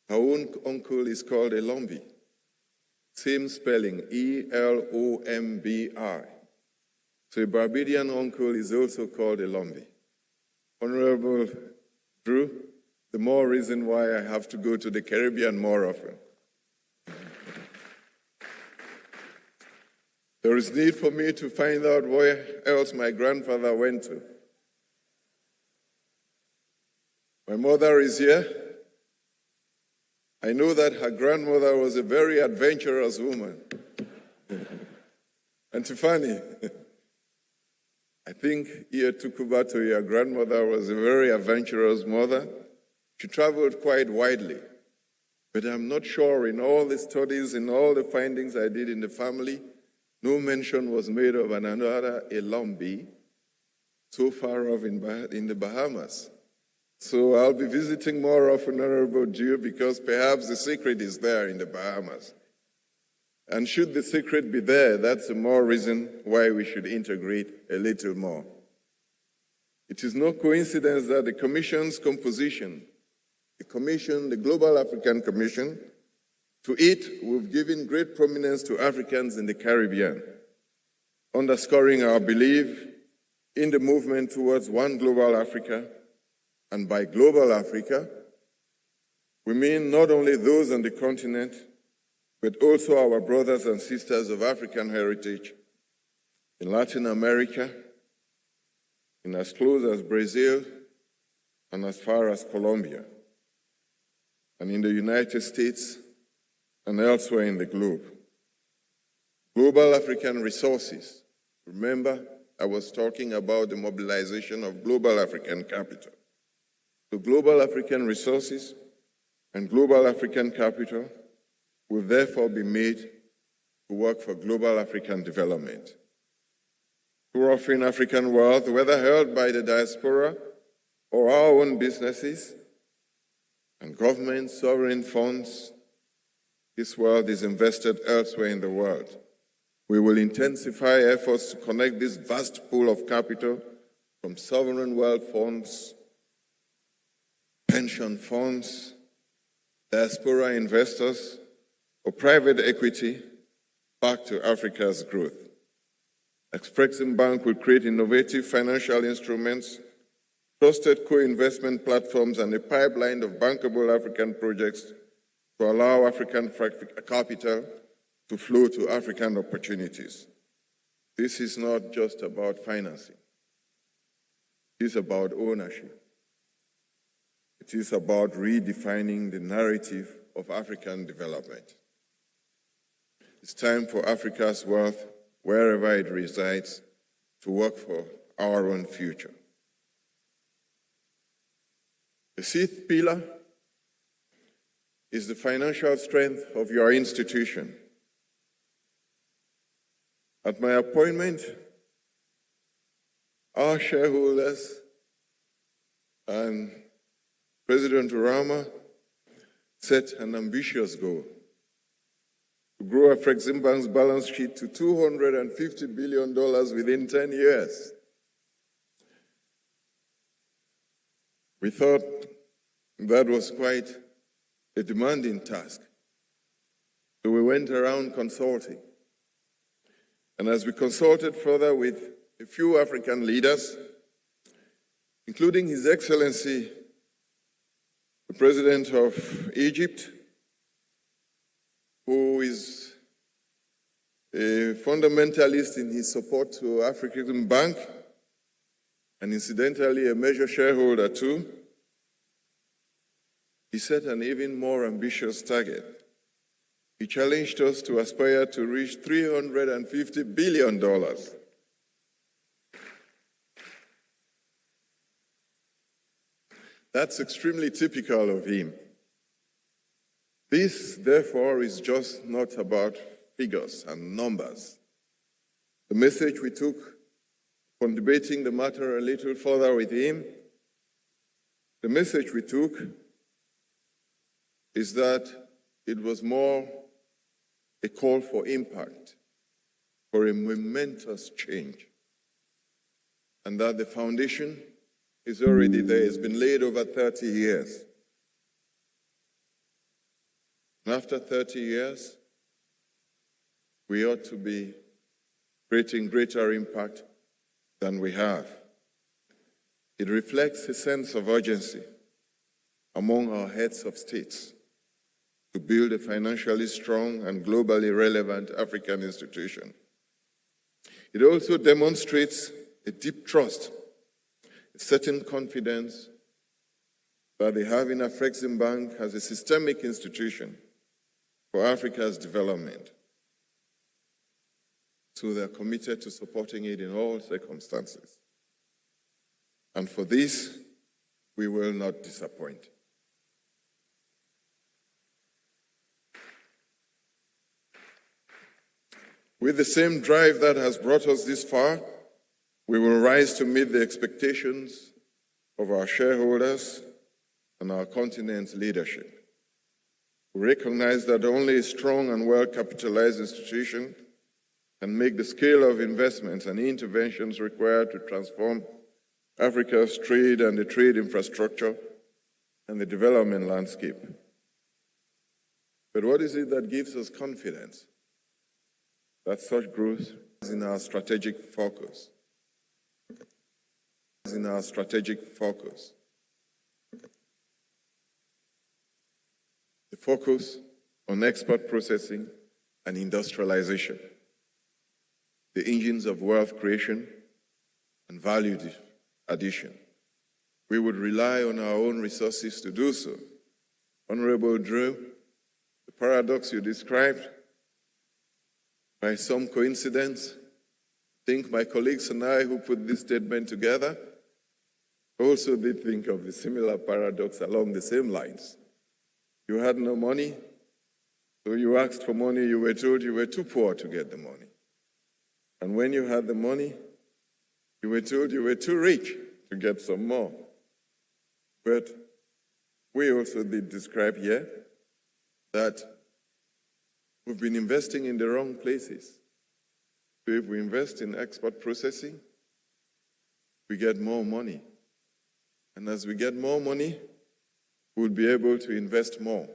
Her own uncle is called Elombi. Same spelling, E-L-O-M-B-I. So a Barbadian uncle is also called Elombi. Honorable Drew, the more reason why I have to go to the Caribbean more often. There is need for me to find out where else my grandfather went to. My mother is here. I know that her grandmother was a very adventurous woman. And Tiffany, I think Iya Tukubato, your grandmother, was a very adventurous mother. She traveled quite widely. But I'm not sure in all the studies, in all the findings I did in the family, no mention was made of another Elombi so far off in the Bahamas. So I'll be visiting more often, Honorable Jew, because perhaps the secret is there in the Bahamas. And should the secret be there, that's the more reason why we should integrate a little more. It is no coincidence that the Commission's composition, the Global African Commission, to it, we've given great prominence to Africans in the Caribbean, underscoring our belief in the movement towards one global Africa. And by global Africa, we mean not only those on the continent, but also our brothers and sisters of African heritage in Latin America, in as close as Brazil, and as far as Colombia, and in the United States and elsewhere in the globe. Global African resources. Remember, I was talking about the mobilization of global African capital. So global African resources and global African capital will therefore be made to work for global African development. Too often African wealth, whether held by the diaspora or our own businesses and government sovereign funds, this wealth is invested elsewhere in the world. We will intensify efforts to connect this vast pool of capital from sovereign wealth funds, pension funds, diaspora investors, or private equity back to Africa's growth. Afreximbank will create innovative financial instruments, trusted co-investment platforms, and a pipeline of bankable African projects to allow African capital to flow to African opportunities. This is not just about financing. It is about ownership. It is about redefining the narrative of African development. It's time for Africa's wealth, wherever it resides, to work for our own future. The fifth pillar is the financial strength of your institution. At my appointment, our shareholders and President Urama set an ambitious goal to grow Afreximbank's balance sheet to $250 billion within 10 years. We thought that was quite a demanding task. So we went around consulting. And as we consulted further with a few African leaders, including His Excellency, the President of Egypt, who is a fundamentalist in his support to Afreximbank, and incidentally a major shareholder too, he set an even more ambitious target. He challenged us to aspire to reach $350 billion. That's extremely typical of him. This, therefore, is just not about figures and numbers. The message we took from debating the matter a little further with him, the message we took is that it was more a call for impact, for a momentous change, and that the foundation is already there. It's been laid over 30 years. And after 30 years, we ought to be creating greater impact than we have. It reflects a sense of urgency among our heads of states to build a financially strong and globally relevant African institution. It also demonstrates a deep trust, a certain confidence that they have in Afreximbank as a systemic institution for Africa's development. So they're committed to supporting it in all circumstances. And for this, we will not disappoint. With the same drive that has brought us this far, we will rise to meet the expectations of our shareholders and our continent's leadership. We recognize that only a strong and well-capitalized institution can make the scale of investments and interventions required to transform Africa's trade and the trade infrastructure and the development landscape. But what is it that gives us confidence that such growth is in our strategic focus? The focus on export processing and industrialization, the engines of wealth creation and value addition. We would rely on our own resources to do so. Honorable Drew, the paradox you described, by some coincidence, I think my colleagues and I who put this statement together also did think of a similar paradox along the same lines. You had no money, so you asked for money, you were told you were too poor to get the money. And when you had the money, you were told you were too rich to get some more. But we also did describe here that we've been investing in the wrong places. So if we invest in export processing, we get more money. And as we get more money, we'll be able to invest more.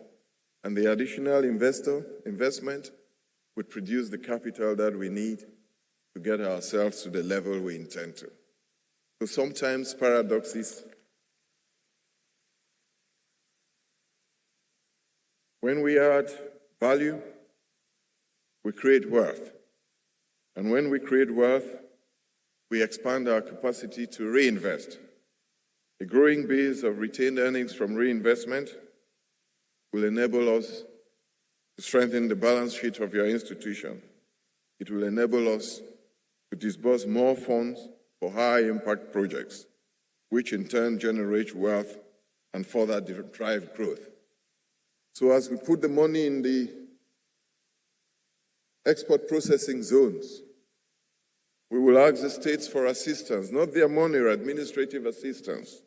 And the additional investment would produce the capital that we need to get ourselves to the level we intend to. So sometimes paradoxes. When we add value, we create wealth. And when we create wealth, we expand our capacity to reinvest. A growing base of retained earnings from reinvestment will enable us to strengthen the balance sheet of your institution. It will enable us to disburse more funds for high-impact projects, which in turn generate wealth and further drive growth. So as we put the money in the export processing zones, we will ask the states for assistance, not their money or administrative assistance.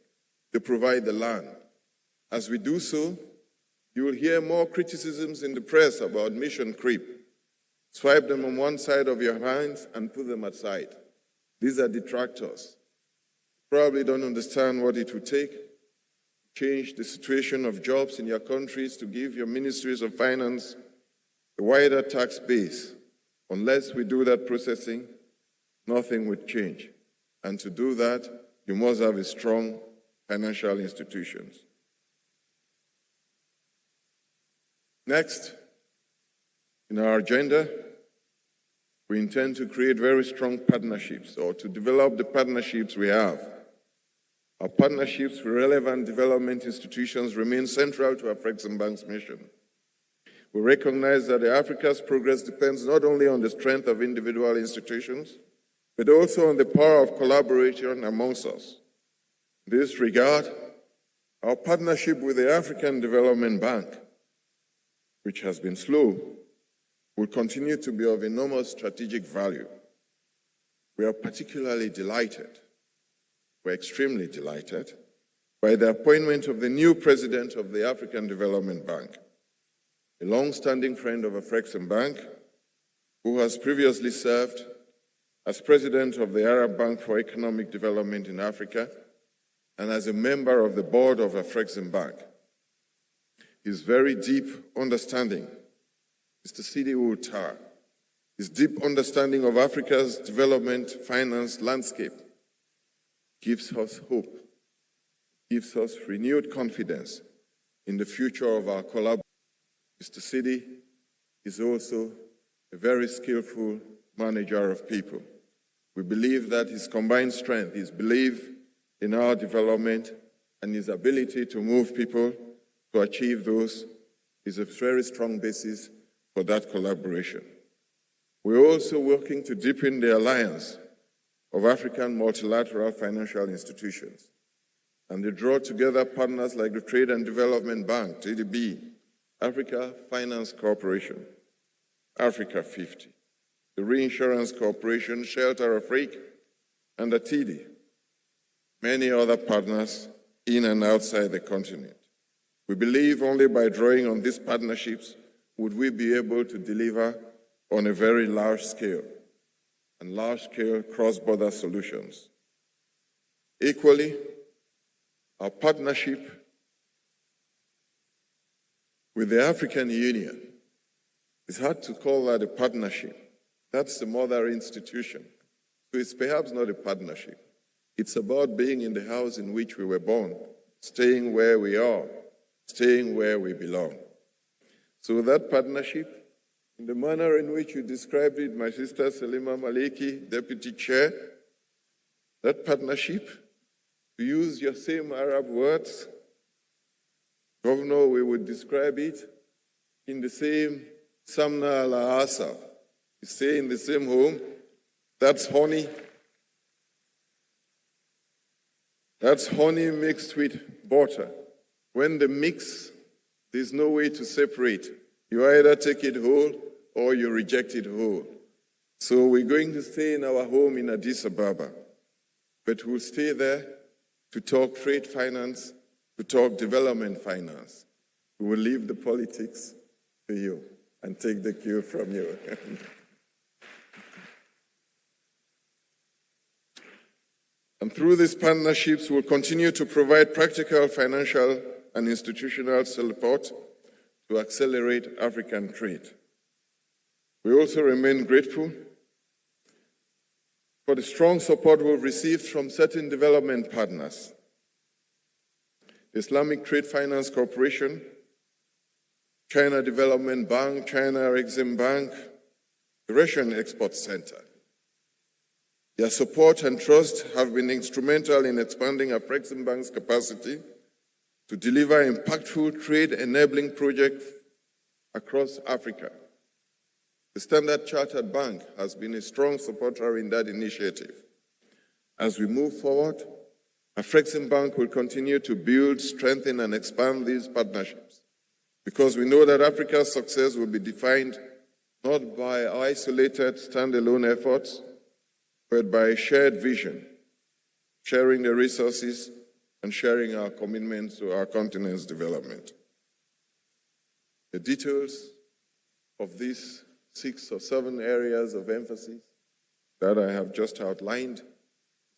They provide the land. As we do so, you will hear more criticisms in the press about mission creep. Swipe them on one side of your hands and put them aside. These are detractors. Probably don't understand what it would take to change the situation of jobs in your countries, to give your ministries of finance a wider tax base. Unless we do that processing, nothing would change. And to do that, you must have a strong financial institutions. Next, in our agenda, we intend to create very strong partnerships, or to develop the partnerships we have. Our partnerships with relevant development institutions remain central to Afreximbank's mission. We recognize that Africa's progress depends not only on the strength of individual institutions, but also on the power of collaboration amongst us. In this regard, our partnership with the African Development Bank, which has been slow, will continue to be of enormous strategic value. We are particularly delighted, we're extremely delighted, by the appointment of the new president of the African Development Bank, a long-standing friend of Afreximbank, who has previously served as president of the Arab Bank for Economic Development in Africa and as a member of the board of Afreximbank. His very deep understanding, Mr. Sidi Ultar, his deep understanding of Africa's development finance landscape gives us hope, gives us renewed confidence in the future of our collaboration. Mr. Sidi is also a very skillful manager of people. We believe that his combined strength, his belief in our development, and his ability to move people to achieve those is a very strong basis for that collaboration. We're also working to deepen the alliance of African multilateral financial institutions, and they draw together partners like the Trade and Development Bank, TDB, Africa Finance Corporation, Africa 50, the Reinsurance Corporation, Shelter Afrique, and the TD, many other partners in and outside the continent. We believe only by drawing on these partnerships would we be able to deliver on a very large scale and large-scale cross-border solutions. Equally, our partnership with the African Union, it's hard to call that a partnership. That's the mother institution. So it's perhaps not a partnership. It's about being in the house in which we were born, staying where we are, staying where we belong. So that partnership, in the manner in which you described it, my sister Salima Maliki, Deputy Chair, that partnership, to use your same Arab words, Governor, we would describe it in the same Samna ala Asa. You stay in the same home, that's honey. That's honey mixed with butter. When they mix, there's no way to separate. You either take it whole or you reject it whole. So we're going to stay in our home in Addis Ababa, but we'll stay there to talk trade finance, to talk development finance. We will leave the politics to you. and take the cue from you. And through these partnerships, we'll continue to provide practical financial and institutional support to accelerate African trade. We also remain grateful for the strong support we've received from certain development partners. The Islamic Trade Finance Corporation, China Development Bank, China Afreximbank, the Russian Export Center. Their support and trust have been instrumental in expanding Afreximbank's capacity to deliver impactful trade-enabling projects across Africa. The Standard Chartered Bank has been a strong supporter in that initiative. As we move forward, Afreximbank will continue to build, strengthen, and expand these partnerships because we know that Africa's success will be defined not by isolated standalone efforts, but by a shared vision, sharing the resources and sharing our commitment to our continent's development. The details of these 6 or 7 areas of emphasis that I have just outlined.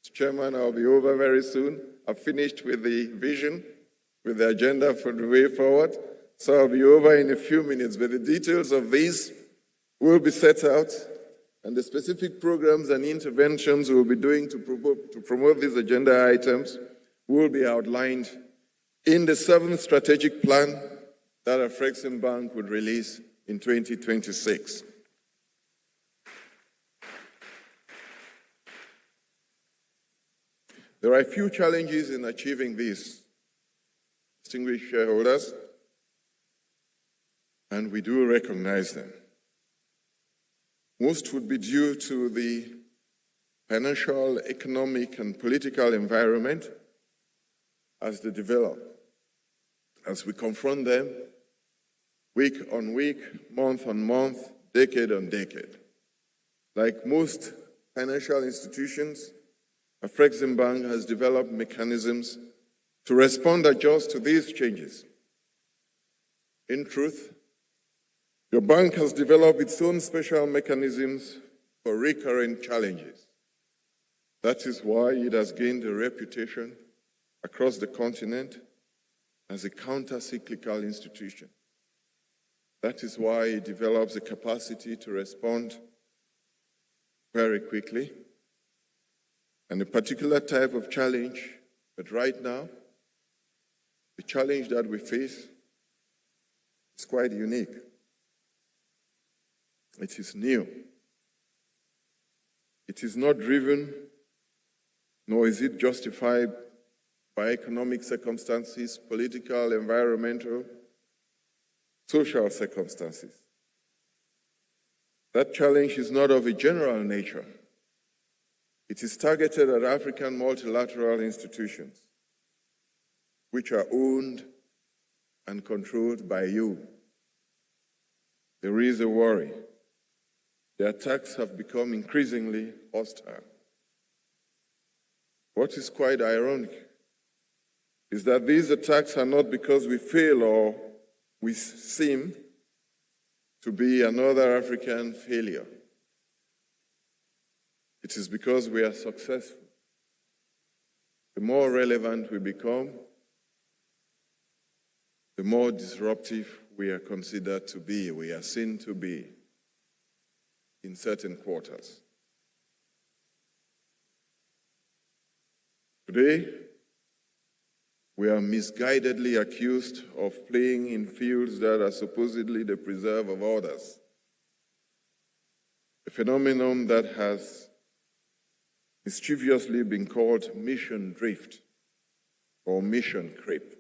Mr. Chairman, I'll be over very soon. I've finished with the vision, with the agenda for the way forward, so I'll be over in a few minutes, but the details of these will be set out, and the specific programs and interventions we'll be doing to promote these agenda items will be outlined in the 7th strategic plan that Afreximbank would release in 2026. There are a few challenges in achieving this, distinguished shareholders, and we do recognize them. Most would be due to the financial, economic, and political environment as they develop, as we confront them week on week, month on month, decade on decade. Like most financial institutions, Afreximbank has developed mechanisms to respond and adjust to these changes. In truth, your bank has developed its own special mechanisms for recurrent challenges. That is why it has gained a reputation across the continent as a counter-cyclical institution. That is why it develops a capacity to respond very quickly. And a particular type of challenge, but right now, the challenge that we face is quite unique. It is new. It is not driven, nor is it justified by economic circumstances, political, environmental, social circumstances. That challenge is not of a general nature. It is targeted at African multilateral institutions, which are owned and controlled by you. There is a worry. The attacks have become increasingly hostile. What is quite ironic is that these attacks are not because we fail or we seem to be another African failure. It is because we are successful. The more relevant we become, the more disruptive we are considered to be, we are seen to be in certain quarters. Today, we are misguidedly accused of playing in fields that are supposedly the preserve of others, a phenomenon that has mischievously been called mission drift or mission creep.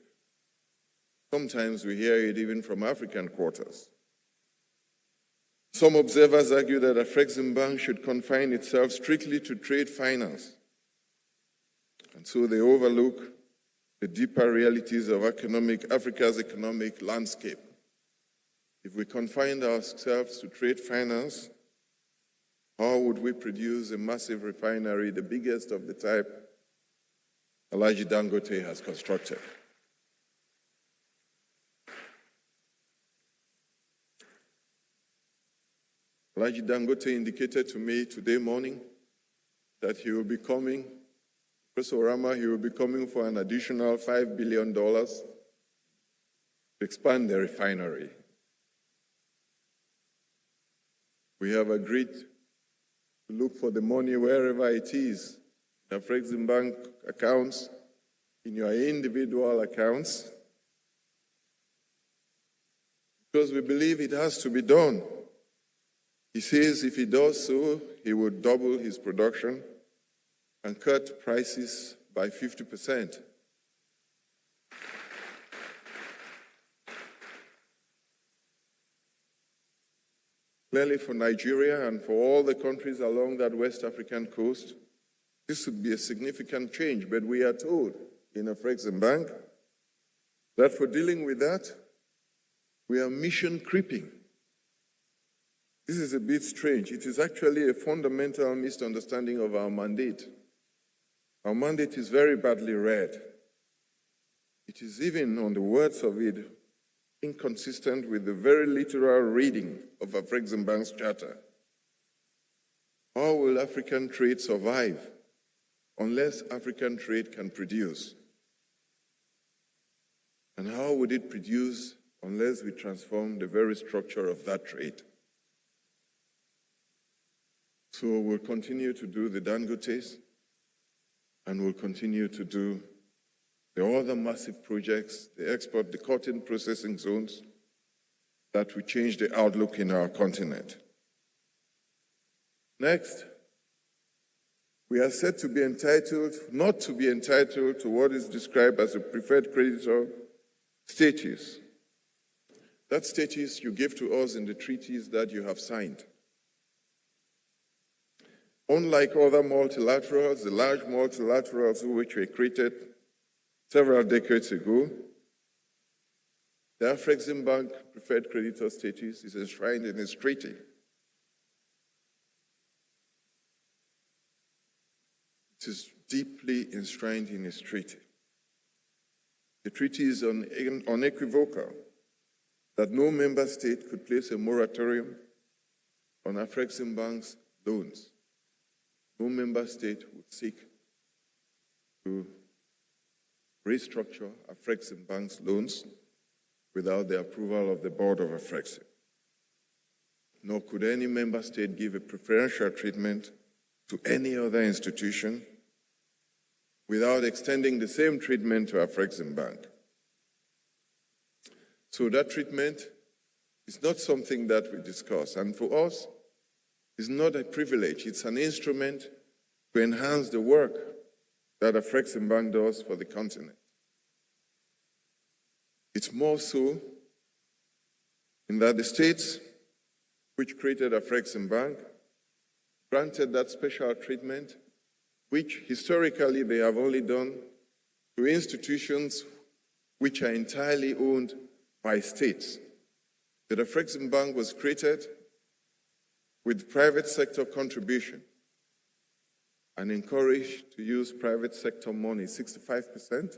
Sometimes we hear it even from African quarters. Some observers argue that Afreximbank should confine itself strictly to trade finance, and so they overlook the deeper realities of Africa's economic landscape. If we confined ourselves to trade finance, how would we produce a massive refinery, the biggest of the type Alhaji Dangote has constructed? Alhaji Dangote indicated to me today morning that he will be coming, Professor Orama, he will be coming for an additional $5 billion to expand the refinery. We have agreed to look for the money wherever it is, in Afreximbank accounts, in your individual accounts, because we believe it has to be done. He says if he does so, he would double his production and cut prices by 50%. Clearly, for Nigeria and for all the countries along that West African coast, this would be a significant change. But we are told in Afreximbank that for dealing with that, we are mission creeping. This is a bit strange. It is actually a fundamental misunderstanding of our mandate. Our mandate is very badly read. It is even, on the words of it, inconsistent with the very literal reading of Afreximbank's charter. How will African trade survive unless African trade can produce? And how would it produce unless we transform the very structure of that trade? So we'll continue to do the Dangotes, and we'll continue to do the other massive projects, the cotton processing zones, that will change the outlook in our continent. Next, we are said to be entitled, not to be entitled to what is described as a preferred creditor status. That status you give to us in the treaties that you have signed. Unlike other multilaterals, the large multilaterals which were created several decades ago, the Afreximbank preferred creditor status is enshrined in its treaty. It is deeply enshrined in its treaty. The treaty is unequivocal that no member state could place a moratorium on Afreximbank's loans. No member state would seek to restructure Afreximbank's loans without the approval of the board of Afrexim. Nor could any member state give a preferential treatment to any other institution without extending the same treatment to Afreximbank. So that treatment is not something that we discuss. And for us, it's not a privilege. It's an instrument to enhance the work that Afreximbank does for the continent. It's more so in that the states which created Afreximbank granted that special treatment, which historically they have only done to institutions which are entirely owned by states. The Afreximbank was created with private sector contribution and encouraged to use private sector money, 65%,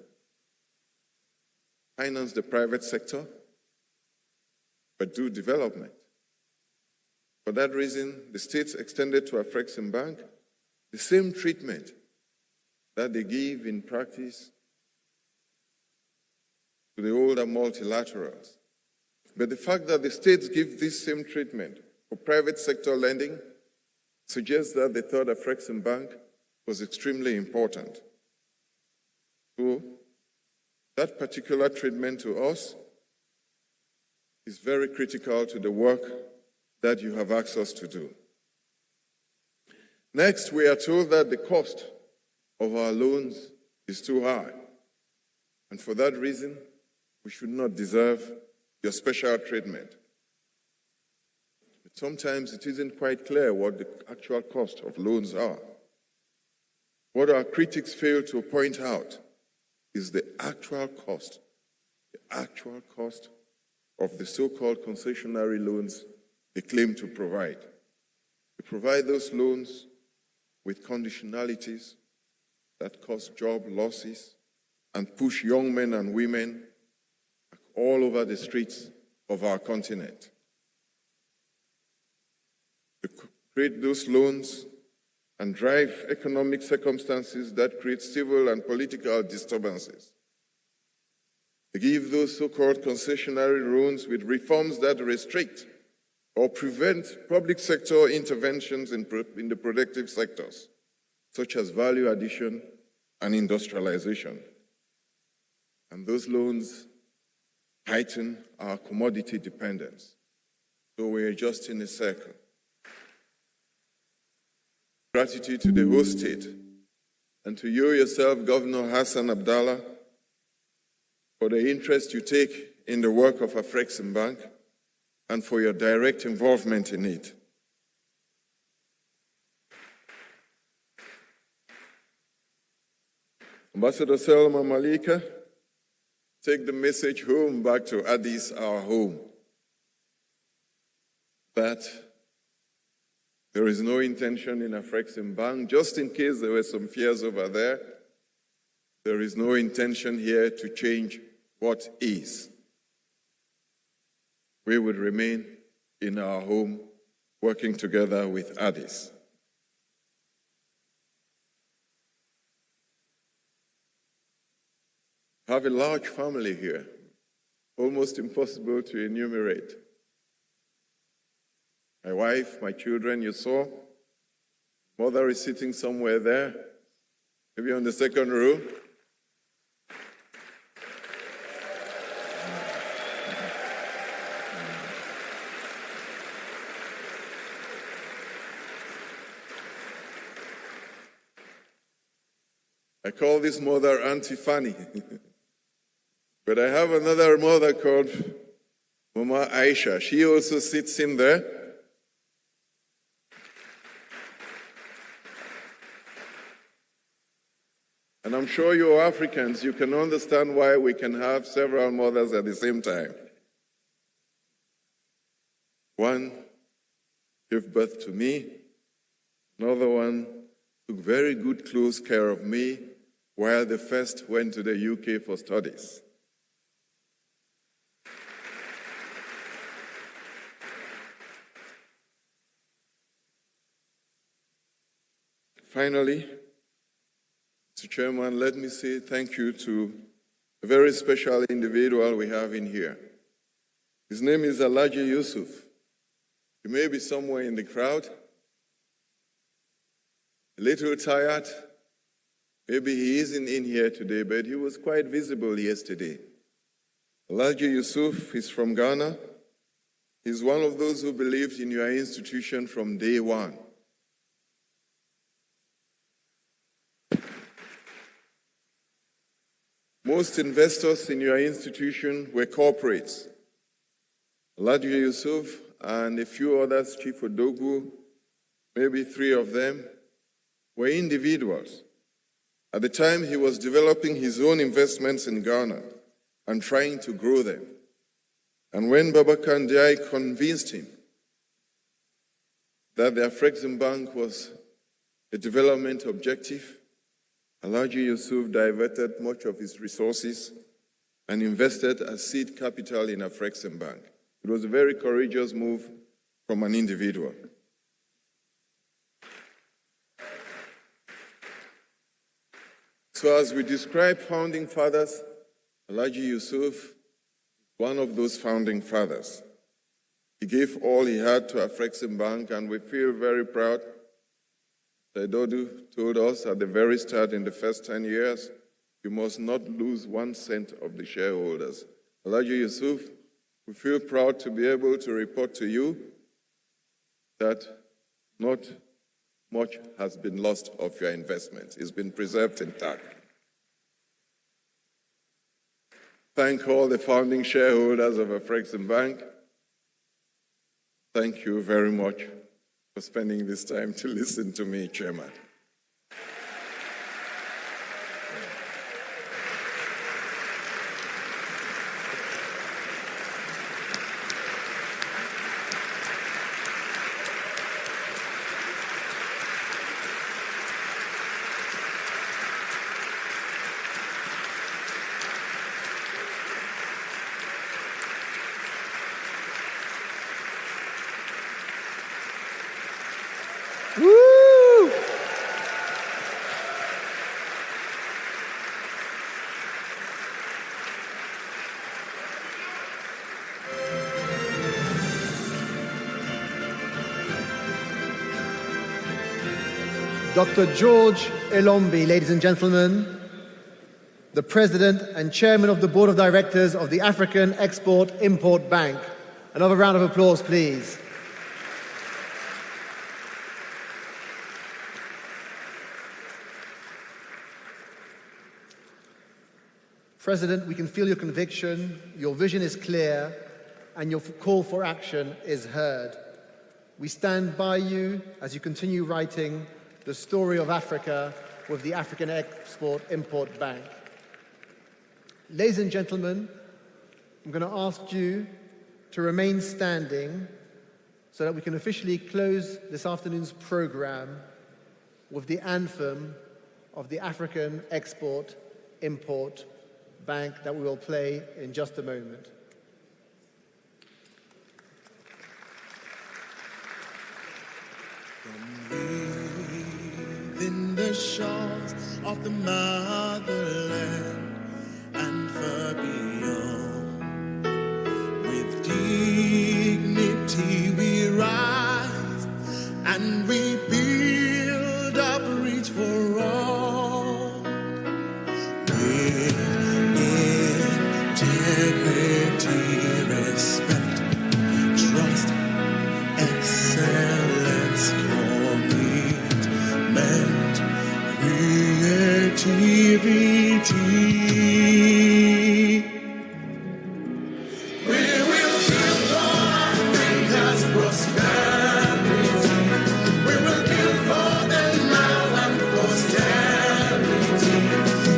finance the private sector, but do development. For that reason, the states extended to Afreximbank the same treatment that they give in practice to the older multilaterals. But the fact that the states give this same treatment for private sector lending suggests that they thought Afreximbank was extremely important. So that particular treatment to us is very critical to the work that you have asked us to do. Next, we are told that the cost of our loans is too high. And for that reason, we should not deserve your special treatment. But sometimes it isn't quite clear what the actual cost of loans are. What our critics fail to point out is the actual cost of the so-called concessionary loans they claim to provide. They provide those loans with conditionalities that cause job losses and push young men and women all over the streets of our continent. create those loans, and drive economic circumstances that create civil and political disturbances. To give those so-called concessionary loans with reforms that restrict or prevent public sector interventions in the productive sectors, such as value addition and industrialization. And those loans heighten our commodity dependence. So we're just in a circle. Gratitude to the host state and to you yourself, Governor Hassan Abdallah, for the interest you take in the work of Afreximbank and for your direct involvement in it. Ambassador Selma Malika, take the message home back to Addis, our home, that there is no intention in Afreximbank, just in case there were some fears over there, there is no intention here to change what is. We would remain in our home, working together with Addis. I have a large family here, almost impossible to enumerate. My wife, my children, you saw. Mother is sitting somewhere there, maybe on the second row. I call this mother Auntie Fanny. But I have another mother called Mama Aisha. She also sits in there. And I'm sure you're Africans, you can understand why we can have several mothers at the same time. One gave birth to me, another one took very good close care of me, while the first went to the UK for studies. Finally, Mr. Chairman, let me say thank you to a very special individual we have in here. His name is Alhaji Yusuf. He may be somewhere in the crowd, a little tired. Maybe he isn't in here today, but he was quite visible yesterday. Alhaji Yusuf is from Ghana. He's one of those who believed in your institution from day one. Most investors in your institution were corporates. Alhaji Yusuf and a few others, Chief Odogu, maybe 3 of them, were individuals. At the time, he was developing his own investments in Ghana and trying to grow them. And when Babacar Ndiaye convinced him that the Afreximbank was a development objective, Alhaji Yusuf diverted much of his resources and invested as seed capital in Afreximbank. It was a very courageous move from an individual. So as we describe founding fathers, Alhaji Yusuf, one of those founding fathers. He gave all he had to Afreximbank, and we feel very proud. Dodu told us at the very start, in the first 10 years, you must not lose 1 cent of the shareholders. Alhaji Yusuf, we feel proud to be able to report to you that not much has been lost of your investment. It's been preserved intact. Thank all the founding shareholders of Afreximbank. Thank you very much for spending this time to listen to me, Chairman. Dr. George Elombi, ladies and gentlemen, the President and Chairman of the Board of Directors of the African Export-Import Bank. Another round of applause, please. President, we can feel your conviction, your vision is clear, and your call for action is heard. We stand by you as you continue writing the story of Africa with the African Export-Import Bank. Ladies and gentlemen, I'm going to ask you to remain standing so that we can officially close this afternoon's program with the anthem of the African Export-Import Bank that we will play in just a moment. Within the shores of the motherland and far beyond, with dignity we rise and we build a bridge for all. With integrity, respect, trust, excellence, commitment, creativity. We will build for Africa's prosperity. We will build for the now and posterity.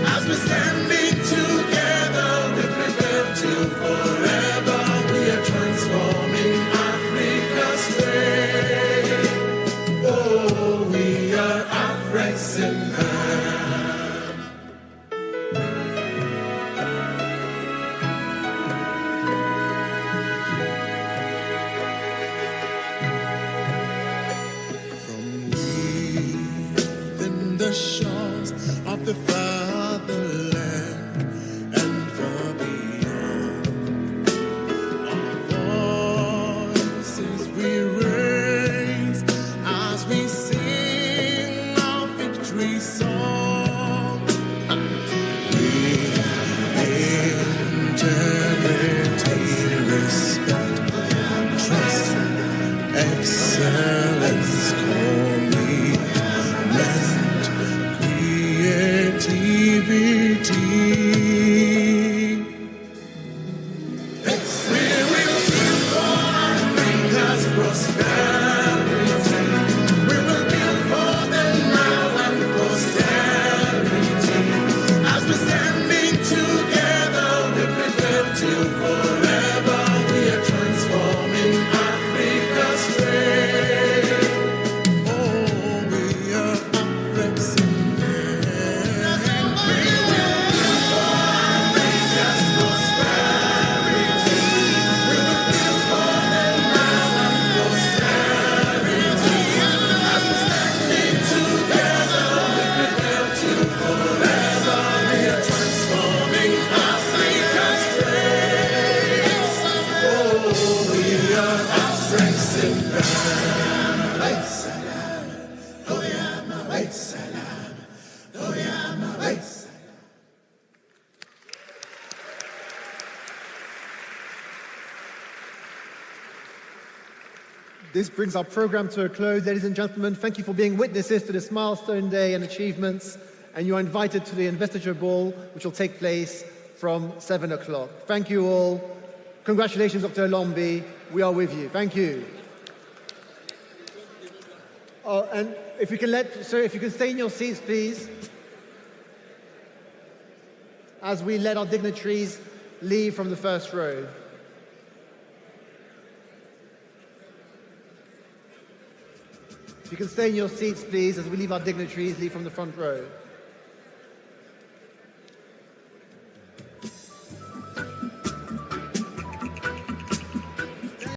As we standing together, we prepare to forever. We are transforming Africa's way. Oh, we are Afreximbank. From within the shores of the fatherland and far beyond, our voices we raise as we sing our victory song. With integrity, respect, trust, excellence, commitment, creativity. We will build for Africa's prosperity. We will build for the now and posterity. As we standing together, we prepare to forever. We are transforming Africa's way. Oh, we are Afreximbank. We will build for Africa's prosperity. We will build for the now and posterity. As we standing together, we prepare to forever. We are transforming Africa's ways. Oh, we are Afreximbank. Oh, yeah, my way, salam. Oh, yeah, my way, salam. This brings our program to a close. Ladies and gentlemen, thank you for being witnesses to this milestone day and achievements, and you are invited to the Investiture Ball, which will take place from 7 o'clock. Thank you all. Congratulations, Dr. Elombi. We are with you. Thank you. Oh, and if you can if you can stay in your seats, please, as we let our dignitaries leave from the first row. If you can stay in your seats, please, as we leave our dignitaries leave from the front row.